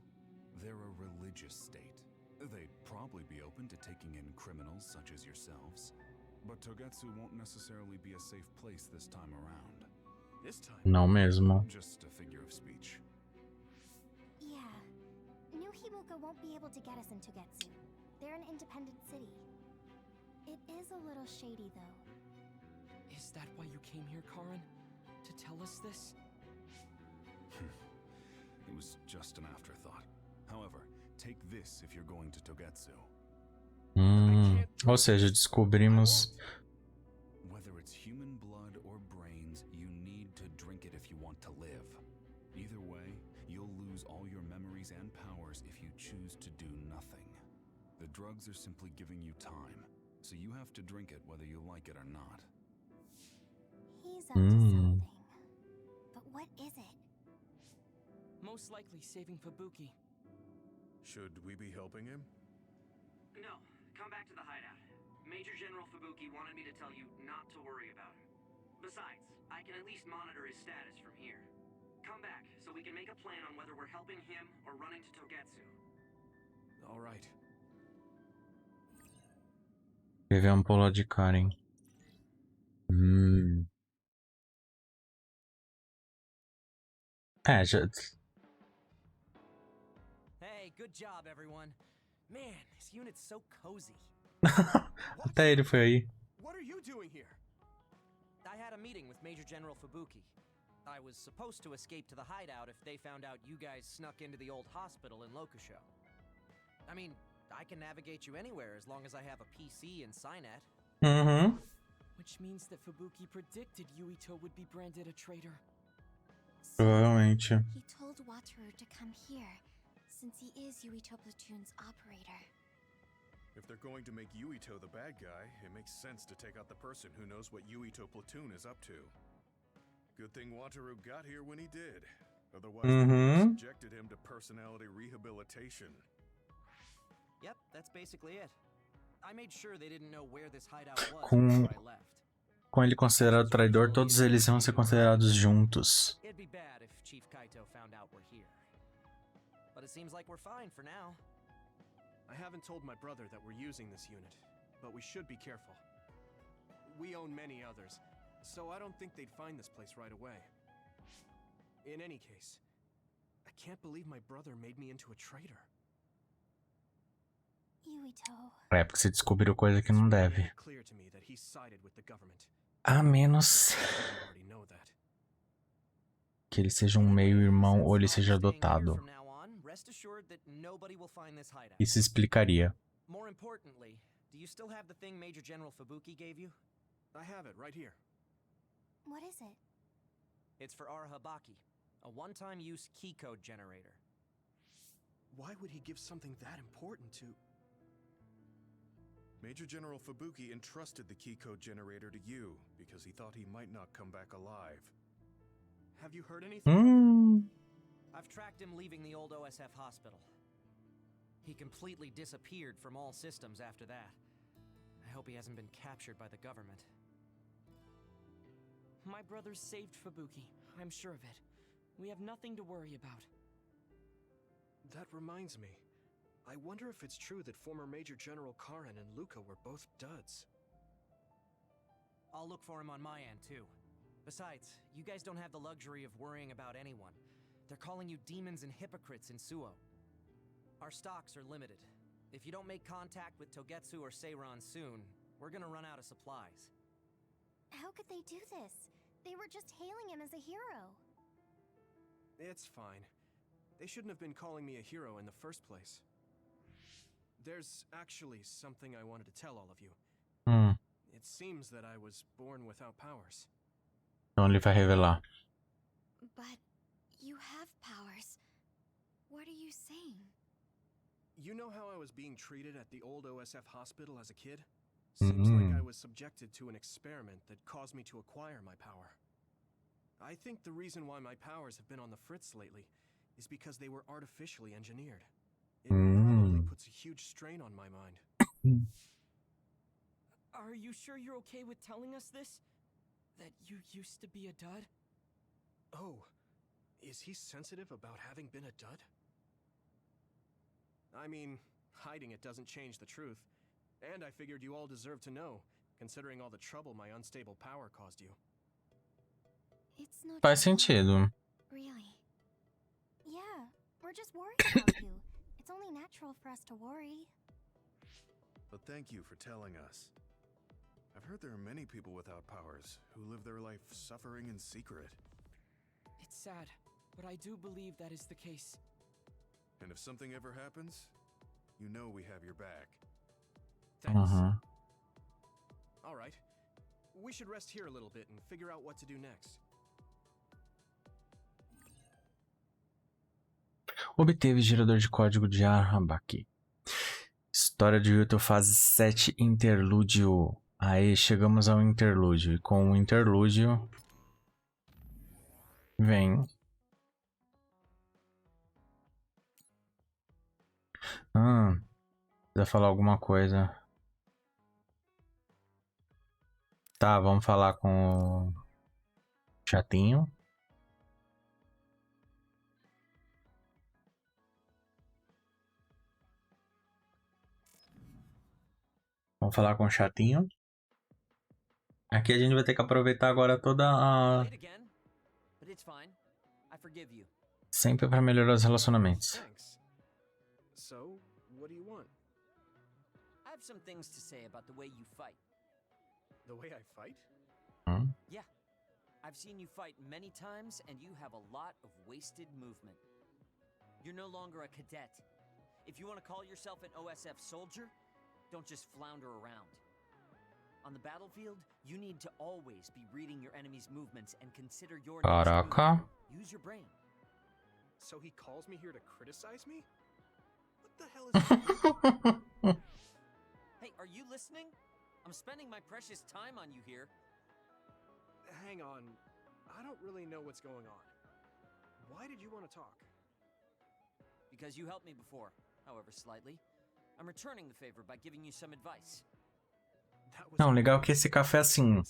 C: They're a religious state. They'd probably be open to taking in criminals such as yourselves. But Togetsu won't necessarily be a safe place this time around.
F: This time?
A: Não mesmo.
C: Just a figure of speech.
D: Yeah. New Himuka won't be able to get us in Togetsu. They're an independent city. It is a little shady, though.
E: Is that why you came here, Karin? To tell us this?
C: It was just an afterthought. However, take this if you're going to Togetsu.
A: Ou seja, descobrimos.
C: Whether it's human blood or brains, you need to drink it if you want to live. Either way, you'll lose all your memories and powers if you choose to do nothing. The drugs are simply giving you time, so you have to drink it whether you like it or not.
D: He's up to something. But what is it?
E: Most likely saving Fubuki.
C: Should we be helping him?
G: No, come back to the hideout. Major General Fubuki wanted me to tell you not to worry about him. Besides, I can at least monitor his status from here. Come back, so we can make a plan on whether we're helping him or running to Togetsu.
F: All right.
A: Teve um pulo de Karen. É, já...
H: Hey, good job, everyone. Man, this unit's so cozy.
A: Até ele foi aí.
F: What are you doing here?
H: I had a meeting with Major General Fubuki. I was supposed to escape to the hideout if they found out you guys snuck into the old hospital in Lokusho. I mean,
K: I can navigate you anywhere as long as I have a PC and Signet.
A: Uhum.
E: Which means that Fubuki predicted Yuito would be branded a traitor.
A: Provavelmente.
D: He told Wataru to come here, since he is Yuito Platoon's operator.
B: If they're going to make Yuito the bad guy, it makes sense to take out the person who knows what Yuito Platoon is up to. Good thing Wataru got here when he did. Otherwise, they would have subjected him to personality rehabilitation.
K: Yep, that's basically it. I made sure they didn't know where this hideout was
A: Com
K: before I left.
A: ele considerado traidor, todos eles vão ser considerados juntos.
K: It'd be bad if Chief Kaito found out we're here. But it seems like we're fine for now.
F: I haven't told my brother that we're using this unit, but we should be careful. We own many others, so I don't think they'd find this place right away. In any case, I can't believe my brother made me into a traitor.
D: Yuito.
A: É, porque você descobriu coisa que não deve. A menos que ele seja um meio-irmão ou ele seja adotado. Isso explicaria.
K: More importantly, do you still have the thing Major General Fubuki gave you?
F: I have it right here.
D: What is it?
K: It's for Arahabaki, a one-time use key code generator.
F: Why would he give something that important to...
B: Major General Fubuki entrusted the key code generator to you because he thought he might not come back alive.
F: Have you heard anything?
K: I've tracked him leaving the old OSF hospital. He completely disappeared from all systems after that. I hope he hasn't been captured by the government.
E: My brother saved Fubuki. I'm sure of it. We have nothing to worry about.
F: That reminds me. I wonder if it's true that former Major General Karin and Luca were both duds.
K: I'll look for him on my end, too. Besides, you guys don't have the luxury of worrying about anyone. They're calling you demons and hypocrites in Suo. Our stocks are limited. If you don't make contact with Togetsu or Seiran soon, we're gonna run out of supplies.
D: How could they do this? They were just hailing him as a hero.
F: It's fine. They shouldn't have been calling me a hero in the first place. There's actually something I wanted to tell all of you. It seems that I was born without powers.
A: Então ele vai revelar.
D: But you have powers. What are you saying?
F: You know how I was being treated at the old OSF hospital as a kid? Seems like I was subjected to an experiment that caused me to acquire my power. I think the reason why my powers have been on the fritz lately is because they were artificially engineered. It probably puts a huge strain on my mind.
E: Are you sure you're okay with telling us this? That you used to be a dud?
F: Oh, is he sensitive about having been a dud? I mean, hiding it doesn't change the truth. And I figured you all deserve to know, considering all the trouble my unstable power caused you.
D: It's no
A: Faz sentido.
D: Really? Yeah, we're just worried about you. It's only natural for us to worry.
B: But thank you for telling us. I've heard there are many people without powers who live their life suffering in secret.
E: It's sad, but I do believe that is the case.
B: And if something ever happens, you know we have your back.
F: Thanks. All right. We should rest here a little bit and figure out what to do next.
A: Obteve gerador de código de Arahabaki. História de Yuito fase 7 interlúdio. Aí chegamos ao interlúdio. E com o interlúdio vem precisa falar alguma coisa. Tá, vamos falar com o chatinho. Vamos falar com o chatinho. Aqui a gente vai ter que aproveitar agora toda a... Sempre para melhorar os relacionamentos.
F: So, what do you want?
H: I have some things to say about the way you fight.
F: The way I fight?
H: Yeah. I've seen you fight many times, and you have a lot of wasted movement. You're no longer a cadet.
K: If you want to call yourself an OSF soldier, don't just flounder around. On the battlefield, you need to always be reading your enemy's movements and consider your next
A: Caraca.
K: move. Use your brain.
F: So he calls me here to criticize me? What the hell is this?
K: Hey, are you listening? I'm spending my precious time on you here.
F: Hang on. I don't really know what's going on. Why did you want to talk?
K: Because you helped me before, however slightly. I'm returning the favor by giving you some advice.
A: Não, legal que esse café, assim,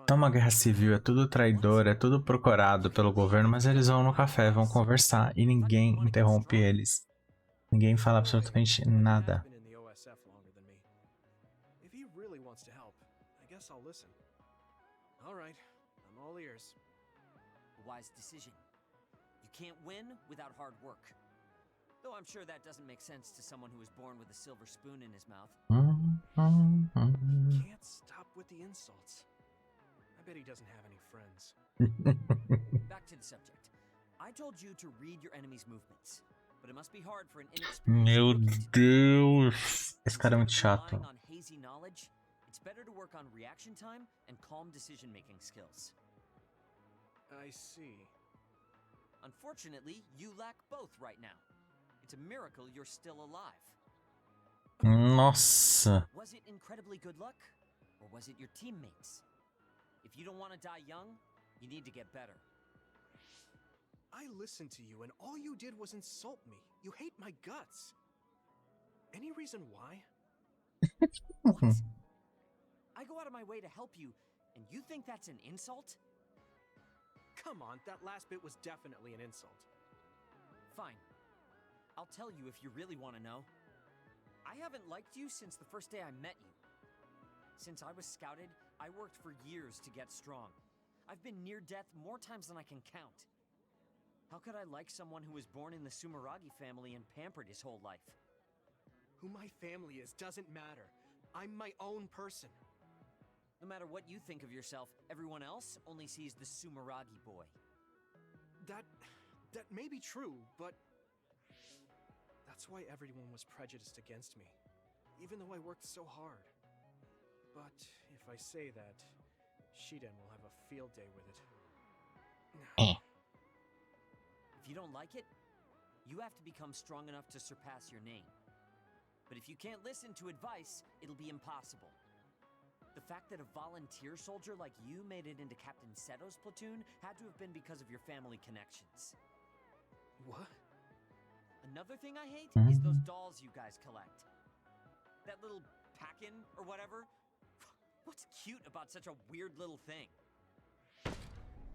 A: é uma guerra civil, é tudo traidor, é tudo procurado pelo governo, mas eles vão no café, vão conversar e ninguém interrompe eles. Ninguém fala absolutamente nada.
K: Wise decision. You can't win without hard work. Though I'm sure that doesn't make sense to someone who was born with a silver spoon in his mouth.
F: Can't stop with the insults. I bet he doesn't have any friends.
K: Back to the subject. I told you to read your enemy's movements, but it must be hard for an inexperienced
A: Meu
K: rookie to
A: Deus, esse cara é muito chato.
K: relying on hazy knowledge. It's better to work on reaction time and calm decision-making skills.
F: I see.
K: Unfortunately, you lack both right now. It's a miracle you're still alive.
A: Nossa.
K: Was it incredibly good luck? Or was it your teammates? If you don't want to die young, you need to get better.
F: I listened to you and all you did was insult me. You hate my guts. Any reason why?
K: What? I go out of my way to help you, and you think that's an insult?
F: Come on, that last bit was definitely an insult.
K: Fine. I'll tell you if you really want to know. I haven't liked you since the first day I met you. Since I was scouted, I worked for years to get strong. I've been near death more times than I can count. How could I like someone who was born in the Sumeragi family and pampered his whole life?
F: Who my family is doesn't matter. I'm my own person.
K: No matter what you think of yourself, everyone else only sees the Sumeragi boy.
F: That may be true, but that's why everyone was prejudiced against me, even though I worked so hard. But if I say that, Shiden will have a field day with it.
K: If you don't like it, you have to become strong enough to surpass your name. But if you can't listen to advice, it'll be impossible. The fact that a volunteer soldier like you made it into Captain Seto's platoon had to have been because of your family connections.
F: What?
K: Another thing I hate is those dolls you guys collect. That little pack-in or whatever. What's cute about such a weird little thing?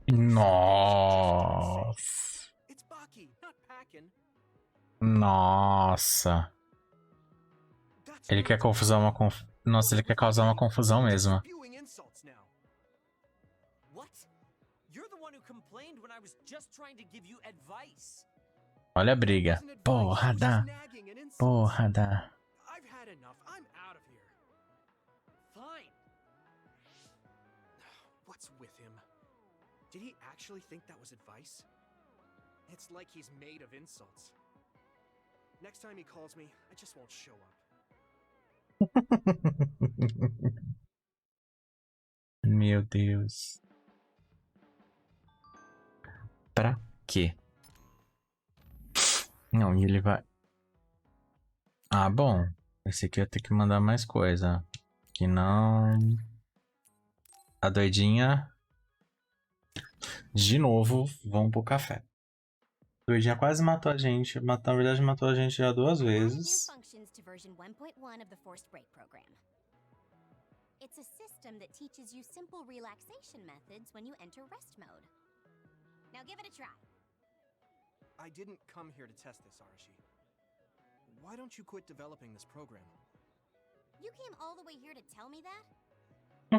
A: Nossa.
F: It's Baki, not Packin.
A: Nossa. Ele quer confusão, Nossa, ele quer causar uma confusão mesmo.
K: What? You're the one who complained when I was just trying to give you advice.
A: Olha a briga. Porrada. Porrada.
F: I've had enough. I'm out of here.
K: Fine.
F: What's with him? Did he actually think that was advice? It's like he's made of insults. Next time he calls me, I just won't show up.
A: Meu Deus. Pra quê? Não, e ele vai... Ah, bom. Esse aqui eu tenho que mandar mais coisa. Que não... A doidinha... De novo, vamos pro café. A doidinha quase matou a gente. Na verdade, matou a gente já 2 vezes.
D: It's a system that teaches you simple relaxation methods when you enter rest mode. Now give it a try.
F: I didn't come here to test this, Arashi. Why don't you quit developing this program?
D: You came all the way here to tell me that?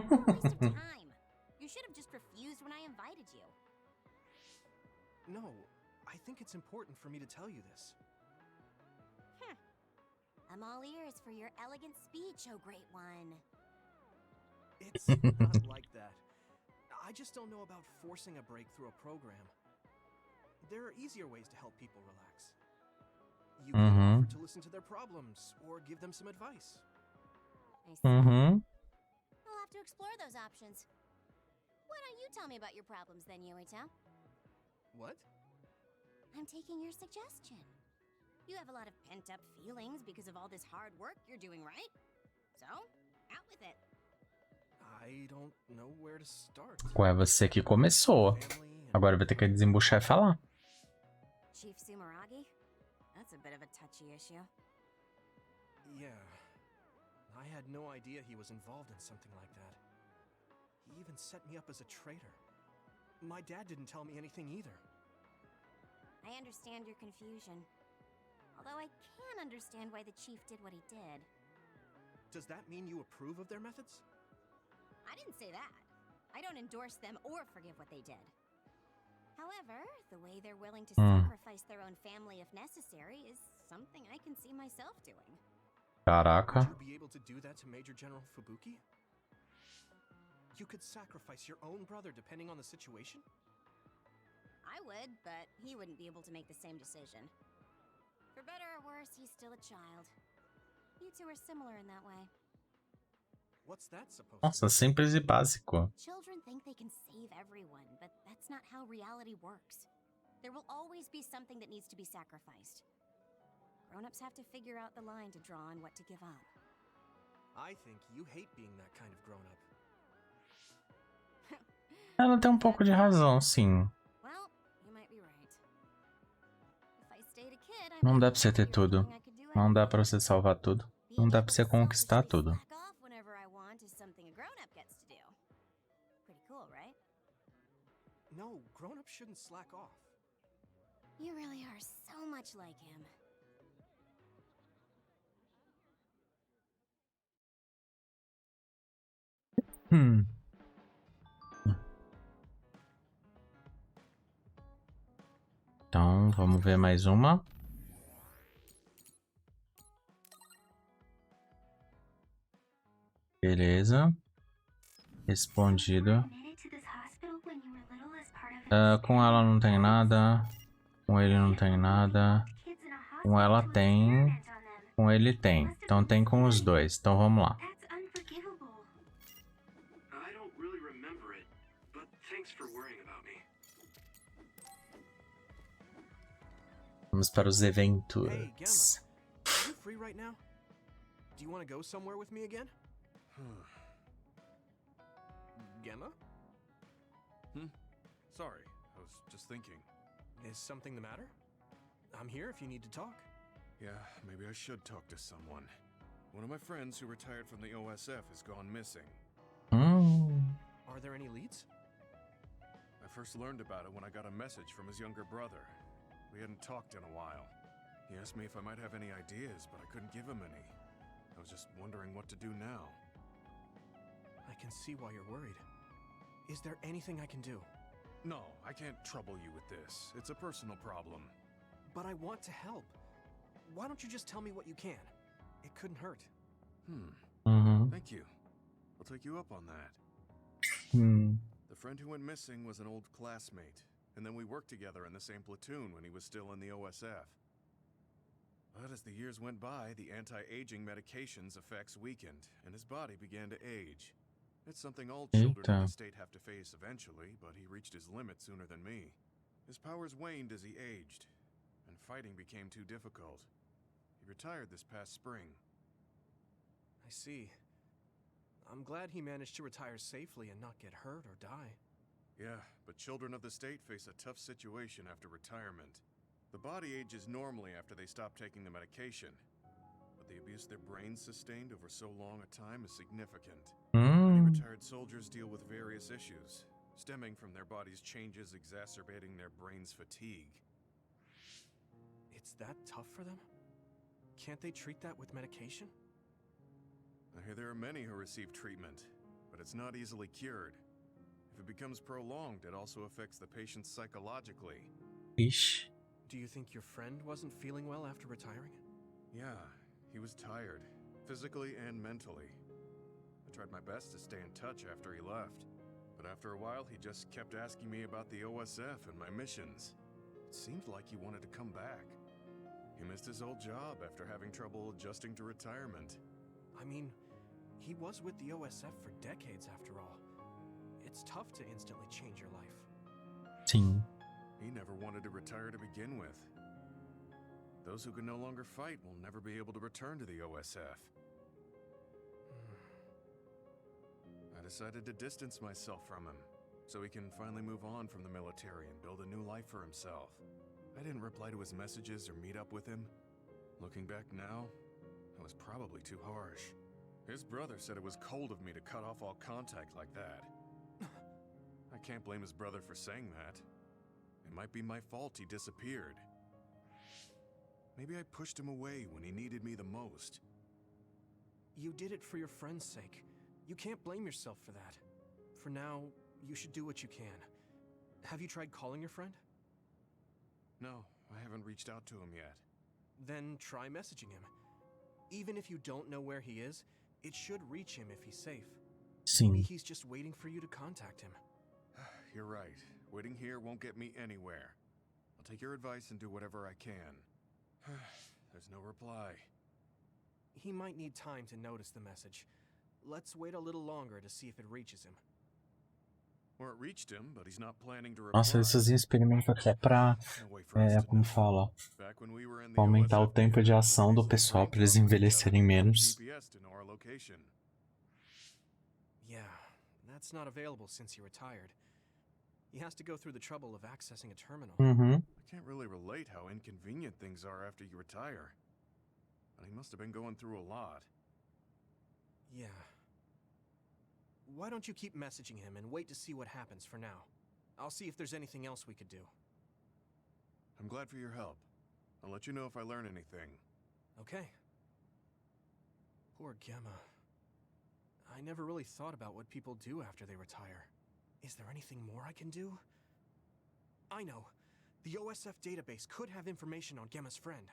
D: What a waste of time. You should have just refused when I invited you.
F: No, I think it's important for me to tell you this.
D: I'm all ears for your elegant speech, oh great one.
F: It's not like that. I just don't know about forcing a break through a program. There are easier ways to help people relax. You could offer to listen to their problems or give them some advice.
D: I see. I'll have to explore those options. Why don't you tell me about your problems then, Yuito?
F: What?
D: I'm taking your suggestion. You have a lot of pent-up feelings because of all this hard work you're doing, right? So, out with it.
F: I don't know where to start.
A: Ué, você que começou. Agora vai ter que desembuchar e falar.
D: Chief Sumeragi? That's a bit of a touchy issue.
F: Yeah. I had no idea he was involved in something like that. He even set me up as a traitor. My dad didn't tell me anything either.
D: I understand your confusion. Although I can understand why the chief did what he did.
F: Does that mean you approve of their methods?
D: I didn't say that. I don't endorse them or forgive what they did. However, the way they're willing to sacrifice their own family if necessary is something I can see myself doing.
A: Caraca.
F: Would you be able to do that to Major General Fubuki? You could sacrifice your own brother depending on the situation?
D: I would, but he wouldn't be able to make the same decision. For better or worse, he's still a child. You two are similar in that way.
F: What's that supposed
A: Nossa,
F: to be?
A: simples e básico.
D: Children think they can save everyone, but that's not how reality works. There will always be something that needs to be sacrificed. Grown-ups have to figure out the line to draw on what to give up.
F: I think you hate being that kind of grown-up.
A: Ela tem um pouco de razão, sim.
D: Well, you might be right. If I stayed a kid, I
A: Não
D: might
A: dá pra você ter
D: be
A: tudo.
D: feeling I could do
A: Não dá
D: anything.
A: pra você salvar tudo.
D: Being
A: Não dá
D: able
A: pra você
D: to
A: conquistar
D: selfishly
A: tudo.
D: slack off whenever I want is something a grown-up gets to do. Pretty cool, right?
F: No, grown-ups shouldn't slack off.
D: You really are so much like him.
A: Então, vamos ver mais uma. Beleza. Respondido. Com ela não tem nada. Com ele não tem nada. Com ela tem. Com ele tem. Então tem com os dois. Então vamos lá.
B: I don't really remember it, but thanks for worrying about me.
A: Vamos para os
F: Hey,
A: eventos.
F: Gamma. Are you free right now? Do you want to go somewhere with me again? Gamma?
C: Sorry, I was just thinking.
F: Is something the matter? I'm here if you need to talk.
C: Yeah, maybe I should talk to someone. One of my friends who retired from the OSF has gone missing.
F: Are there any leads?
C: I first learned about it when I got a message from his younger brother. We hadn't talked in a while. He asked me if I might have any ideas, but I couldn't give him any. I was just wondering what to do now.
F: I can see why you're worried. Is there anything I can do?
C: No, I can't trouble you with this. It's a personal problem.
F: But I want to help. Why don't you just tell me what you can? It couldn't hurt.
C: Thank you. I'll take you up on that. The friend who went missing was an old classmate, and then we worked together in the same platoon when he was still in the OSF. But as the years went by, the anti-aging medications' effects weakened, and his body began to age. It's something all children in the state have to face eventually, but he reached his limit sooner than me. His powers waned as he aged, and fighting became too difficult. He retired this past spring.
F: I see. I'm glad he managed to retire safely and not get hurt or die.
C: Yeah, but children of the state face a tough situation after retirement. The body ages normally after they stop taking the medication, but the abuse their brains sustained over so long a time is significant. Many retired soldiers deal with various issues, stemming from their body's changes exacerbating their brain's fatigue.
F: It's that tough for them? Can't they treat that with medication?
C: I hear there are many who receive treatment, but it's not easily cured. If it becomes prolonged, it also affects the patient psychologically.
A: Ixi.
F: Do you think your friend wasn't feeling well after retiring?
C: Yeah, he was tired, physically and mentally. I tried my best to stay in touch after he left, but after a while he just kept asking me about the OSF and my missions. It seemed like he wanted to come back.
B: He missed his old job after having trouble adjusting to retirement.
F: I mean, he was with the OSF for decades after all. It's tough to instantly change your life.
A: Sim.
B: He never wanted to retire to begin with. Those who can no longer fight will never be able to return to the OSF. I decided to distance myself from him, so he can finally move on from the military and build a new life for himself. I didn't reply to his messages or meet up with him. Looking back now, I was probably too harsh. His brother said it was cold of me to cut off all contact like that. I can't blame his brother for saying that. It might be my fault he disappeared. Maybe I pushed him away when he needed me the most.
F: You did it for your friend's sake. You can't blame yourself for that. For now, you should do what you can. Have you tried calling your friend?
B: No, I haven't reached out to him yet.
F: Then try messaging him. Even if you don't know where he is, it should reach him if he's safe. Maybe
A: Sim.
F: he's just waiting for you to contact him.
B: You're right. Waiting here won't get me anywhere. I'll take your advice and do whatever I can. There's no reply.
F: He might need time to notice the message. Let's wait a little longer to see if it reaches him.
B: Or it reached him, but he's not planning to reply.
A: Nossa, eles faziam experimento até pra, como fala,
B: Back when we were in the
A: aumentar o
B: OSF
A: tempo de ação do
B: we
A: pessoal pra eles
B: brainstormed
A: envelhecerem
B: together and
A: menos.
B: GPS to know our location.
F: Yeah, that's not available since he retired. He has to go through the trouble of accessing a terminal.
A: Uhum.
B: I can't really relate how inconvenient things are after you retire. But he must have been going through a lot.
F: Yeah. Why don't you keep messaging him and wait to see what happens for now? I'll see if there's anything else we could do.
B: I'm glad for your help. I'll let you know if I learn anything.
F: Okay. Poor Gemma. I never really thought about what people do after they retire. Is there anything more I can do? I know. The OSF database could have information on Gemma's friend.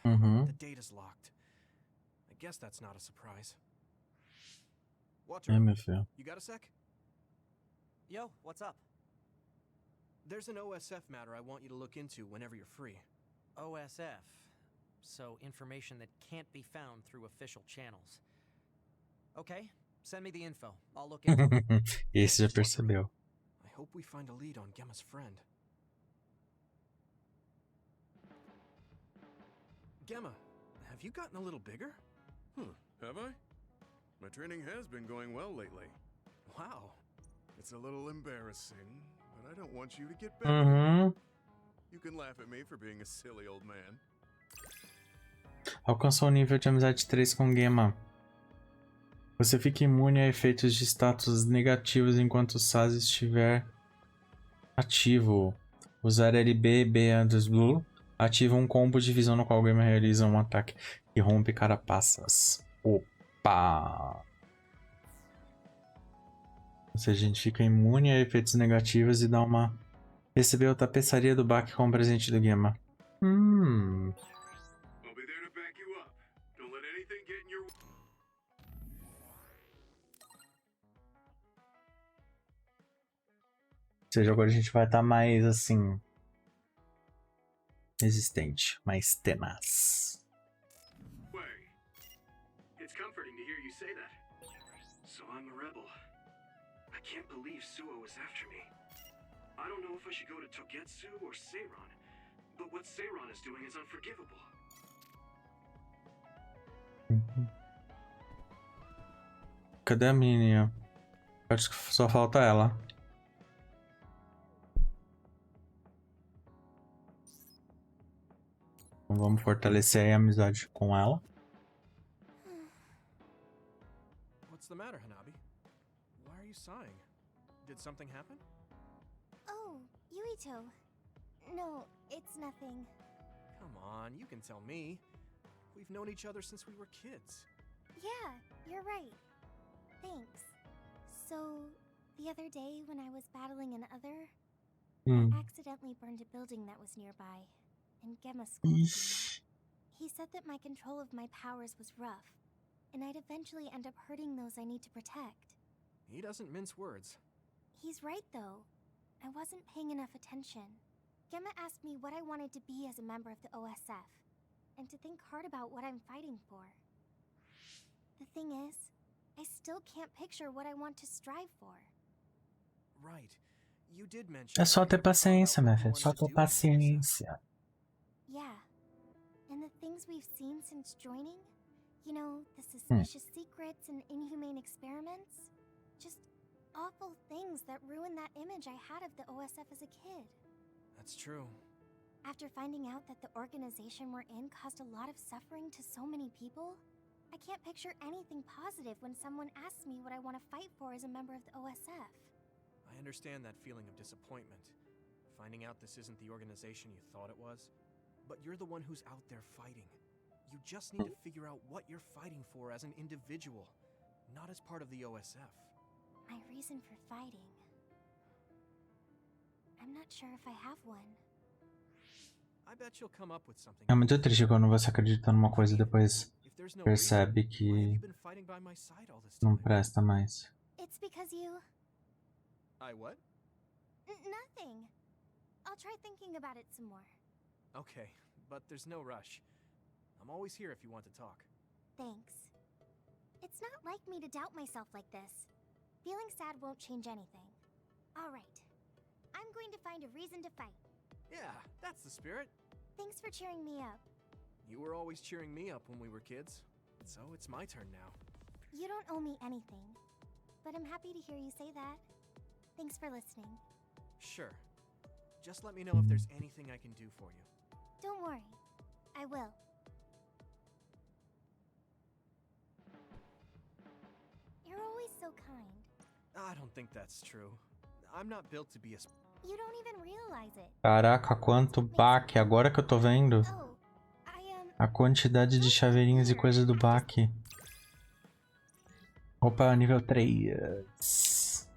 A: Uhum.
F: The data's locked. I guess that's not a surprise. Walter,
A: É, meu filho.
F: you got a sec?
K: Yo, what's up?
F: There's an OSF matter I want you to look into whenever you're free.
K: OSF. So information that can't be found through official channels. Okay, send me the info. I'll look into it.
A: Esse já percebeu.
F: I hope we find a lead on Gemma's friend. Gemma, have you gotten a little bigger?
B: Have I? My training has been going well lately.
F: Wow.
B: It's a little embarrassing, but I don't want you to get better.
A: Uhum.
B: You can laugh at me for being a silly old man.
A: Alcançou o nível de amizade 3 com Gemma. Você fica imune a efeitos de status negativos enquanto o SAS estiver ativo. Usar LB, B, Anders Blue ativa um combo de visão no qual o Gemma realiza um ataque que rompe carapaças. Opa! Ou seja, a gente fica imune a efeitos negativos e dá uma... Recebeu a tapeçaria do Bak como presente do Gemma.
B: I'll be there to back you up. Don't let anything get in your way.
A: Ou seja, agora a gente vai estar mais, assim... resistente, mais tenaz.
G: Way. It's comforting to hear you say that. So I'm a rebel. I can't believe Suo was after me. I don't know if I should go to Togetsu or Seiron, but what Seiron is doing is unforgivable.
A: Cadê a menininha? Acho que só falta ela. Então vamos fortalecer aí a amizade com ela.
F: What's the matter, Hanabi? Why are you sighing? Did something happen?
D: Oh, Yuito. No, it's nothing.
F: Come on, you can tell me. We've known each other since we were kids.
D: Yeah, you're right. Thanks. So, the other day when I was battling an other, I accidentally burned a building that was nearby, and Gemma scolded me. He said that my control of my powers was rough, and I'd eventually end up hurting those I need to protect.
F: He doesn't mince words.
D: He's right, though. I wasn't paying enough attention. Gemma asked me what I wanted to be as a member of the OSF, and to think hard about what I'm fighting for. The thing is, I still can't picture what I want to strive for.
F: Right. You did mention.
A: É só ter paciência, minha filha. Só ter paciência.
D: Yeah. And the things we've seen since joining, you know, the suspicious secrets and inhumane experiments, just awful things that ruined that image I had of the OSF as a kid.
F: That's true.
D: After finding out that the organization we're in caused a lot of suffering to so many people, I can't picture anything positive when someone asks me what I want to fight for as a member of the OSF.
F: I understand that feeling of disappointment. Finding out this isn't the organization you thought it was. But you're the one who's out there fighting. You just need to figure out what you're fighting for as an individual, not as part of the OSF.
D: My reason for fighting. I'm not sure if I have one.
F: I bet you'll come up with something.
A: É muito triste quando você acredita numa coisa e depois percebe que não presta mais.
D: It's because you...
F: I what?
D: Nothing. I'll try thinking about it some more.
F: Okay, but there's no rush. I'm always here if you want to talk.
D: Thanks. It's not like me to doubt myself like this. Feeling sad won't change anything. All right. I'm going to find a reason to fight.
F: Yeah, that's the spirit.
D: Thanks for cheering me up.
F: You were always cheering me up when we were kids, so it's my turn now.
D: You don't owe me anything, but I'm happy to hear you say that. Thanks for listening.
F: Sure. Just let me know if there's anything I can do for you.
D: Don't worry. I will. You're always so kind.
F: I don't think that's true. I'm not built to be a...
D: You don't even realize it.
A: Caraca, quanto baque. Agora que eu tô vendo a quantidade de chaveirinhos e coisa do baque. Opa, nível 3.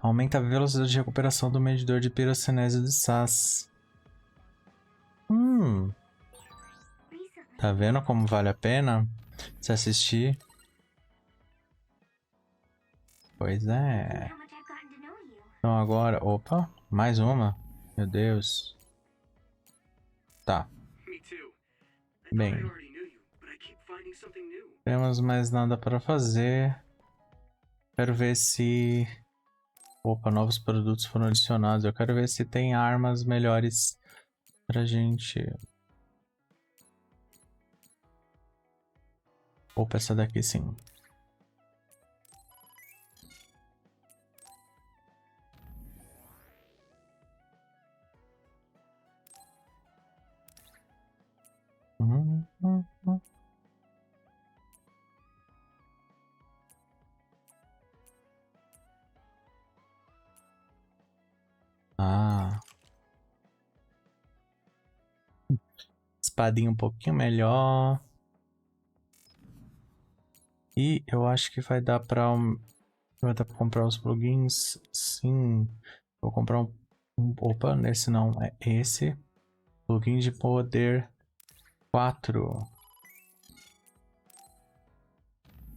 A: Aumenta a velocidade de recuperação do medidor de pirocinese do SAS. Tá vendo como vale a pena se assistir? Pois é. Então agora... Opa, mais uma. Meu Deus. Tá. Bem. Temos mais nada para fazer. Quero ver se... Opa, novos produtos foram adicionados. Eu quero ver se tem armas melhores pra gente. Opa, essa daqui sim. Ah. Espadinha um pouquinho melhor. E eu acho que vai dar pra comprar os plugins. Sim. Vou comprar opa, nesse não. É esse. Plugin de poder 4.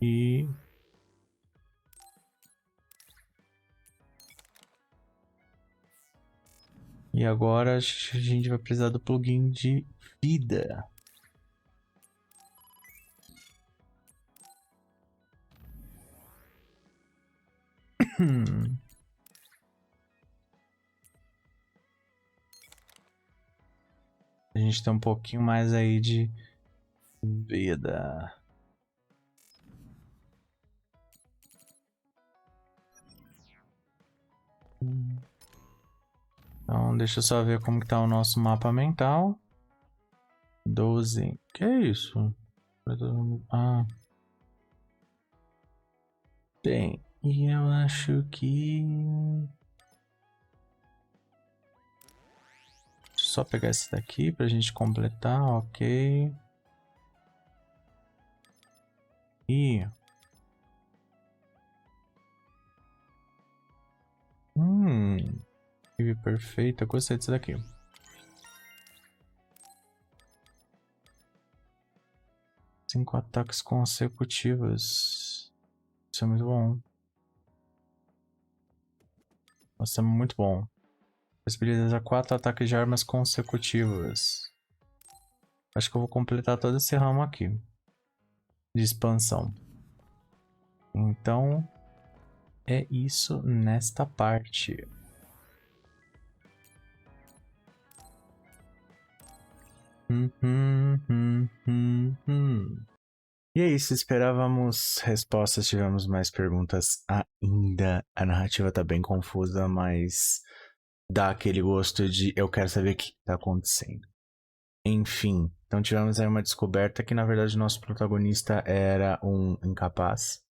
A: E... E agora a gente vai precisar do plugin de vida. A gente tem um pouquinho mais aí de vida. Então, deixa eu só ver como que tá o nosso mapa mental. 12. Que é isso? Ah. Bem, e eu acho que... Deixa eu só pegar esse daqui pra gente completar, ok. E... perfeito, eu gostei disso daqui. Cinco ataques consecutivos. Isso é muito bom. Nossa, é muito bom. Possibilidade a 4 ataques de armas consecutivas. acho que eu vou completar todo esse ramo aqui de expansão. Então, é isso nesta parte. E é isso, esperávamos respostas, tivemos mais perguntas ainda. A narrativa tá bem confusa, mas dá aquele gosto de eu quero saber o que tá acontecendo. Enfim, então tivemos aí uma descoberta que na verdade o nosso protagonista era um incapaz,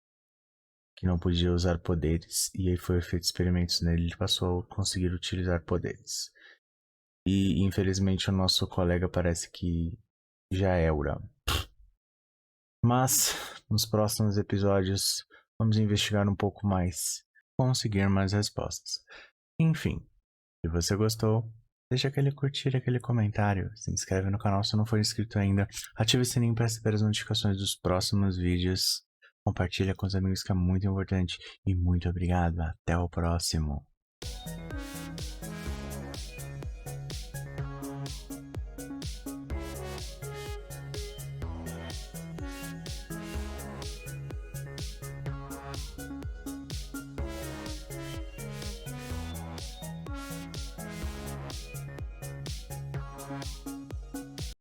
A: que não podia usar poderes, e aí foi feito experimentos nele, ele passou a conseguir utilizar poderes. E infelizmente o nosso colega parece que já era. Mas nos próximos episódios vamos investigar um pouco mais, conseguir mais respostas. Enfim, se você gostou, deixa aquele curtir, aquele comentário, se inscreve no canal se não for inscrito ainda, ative o sininho para receber as notificações dos próximos vídeos, compartilha com os amigos que é muito importante e muito obrigado, até o próximo.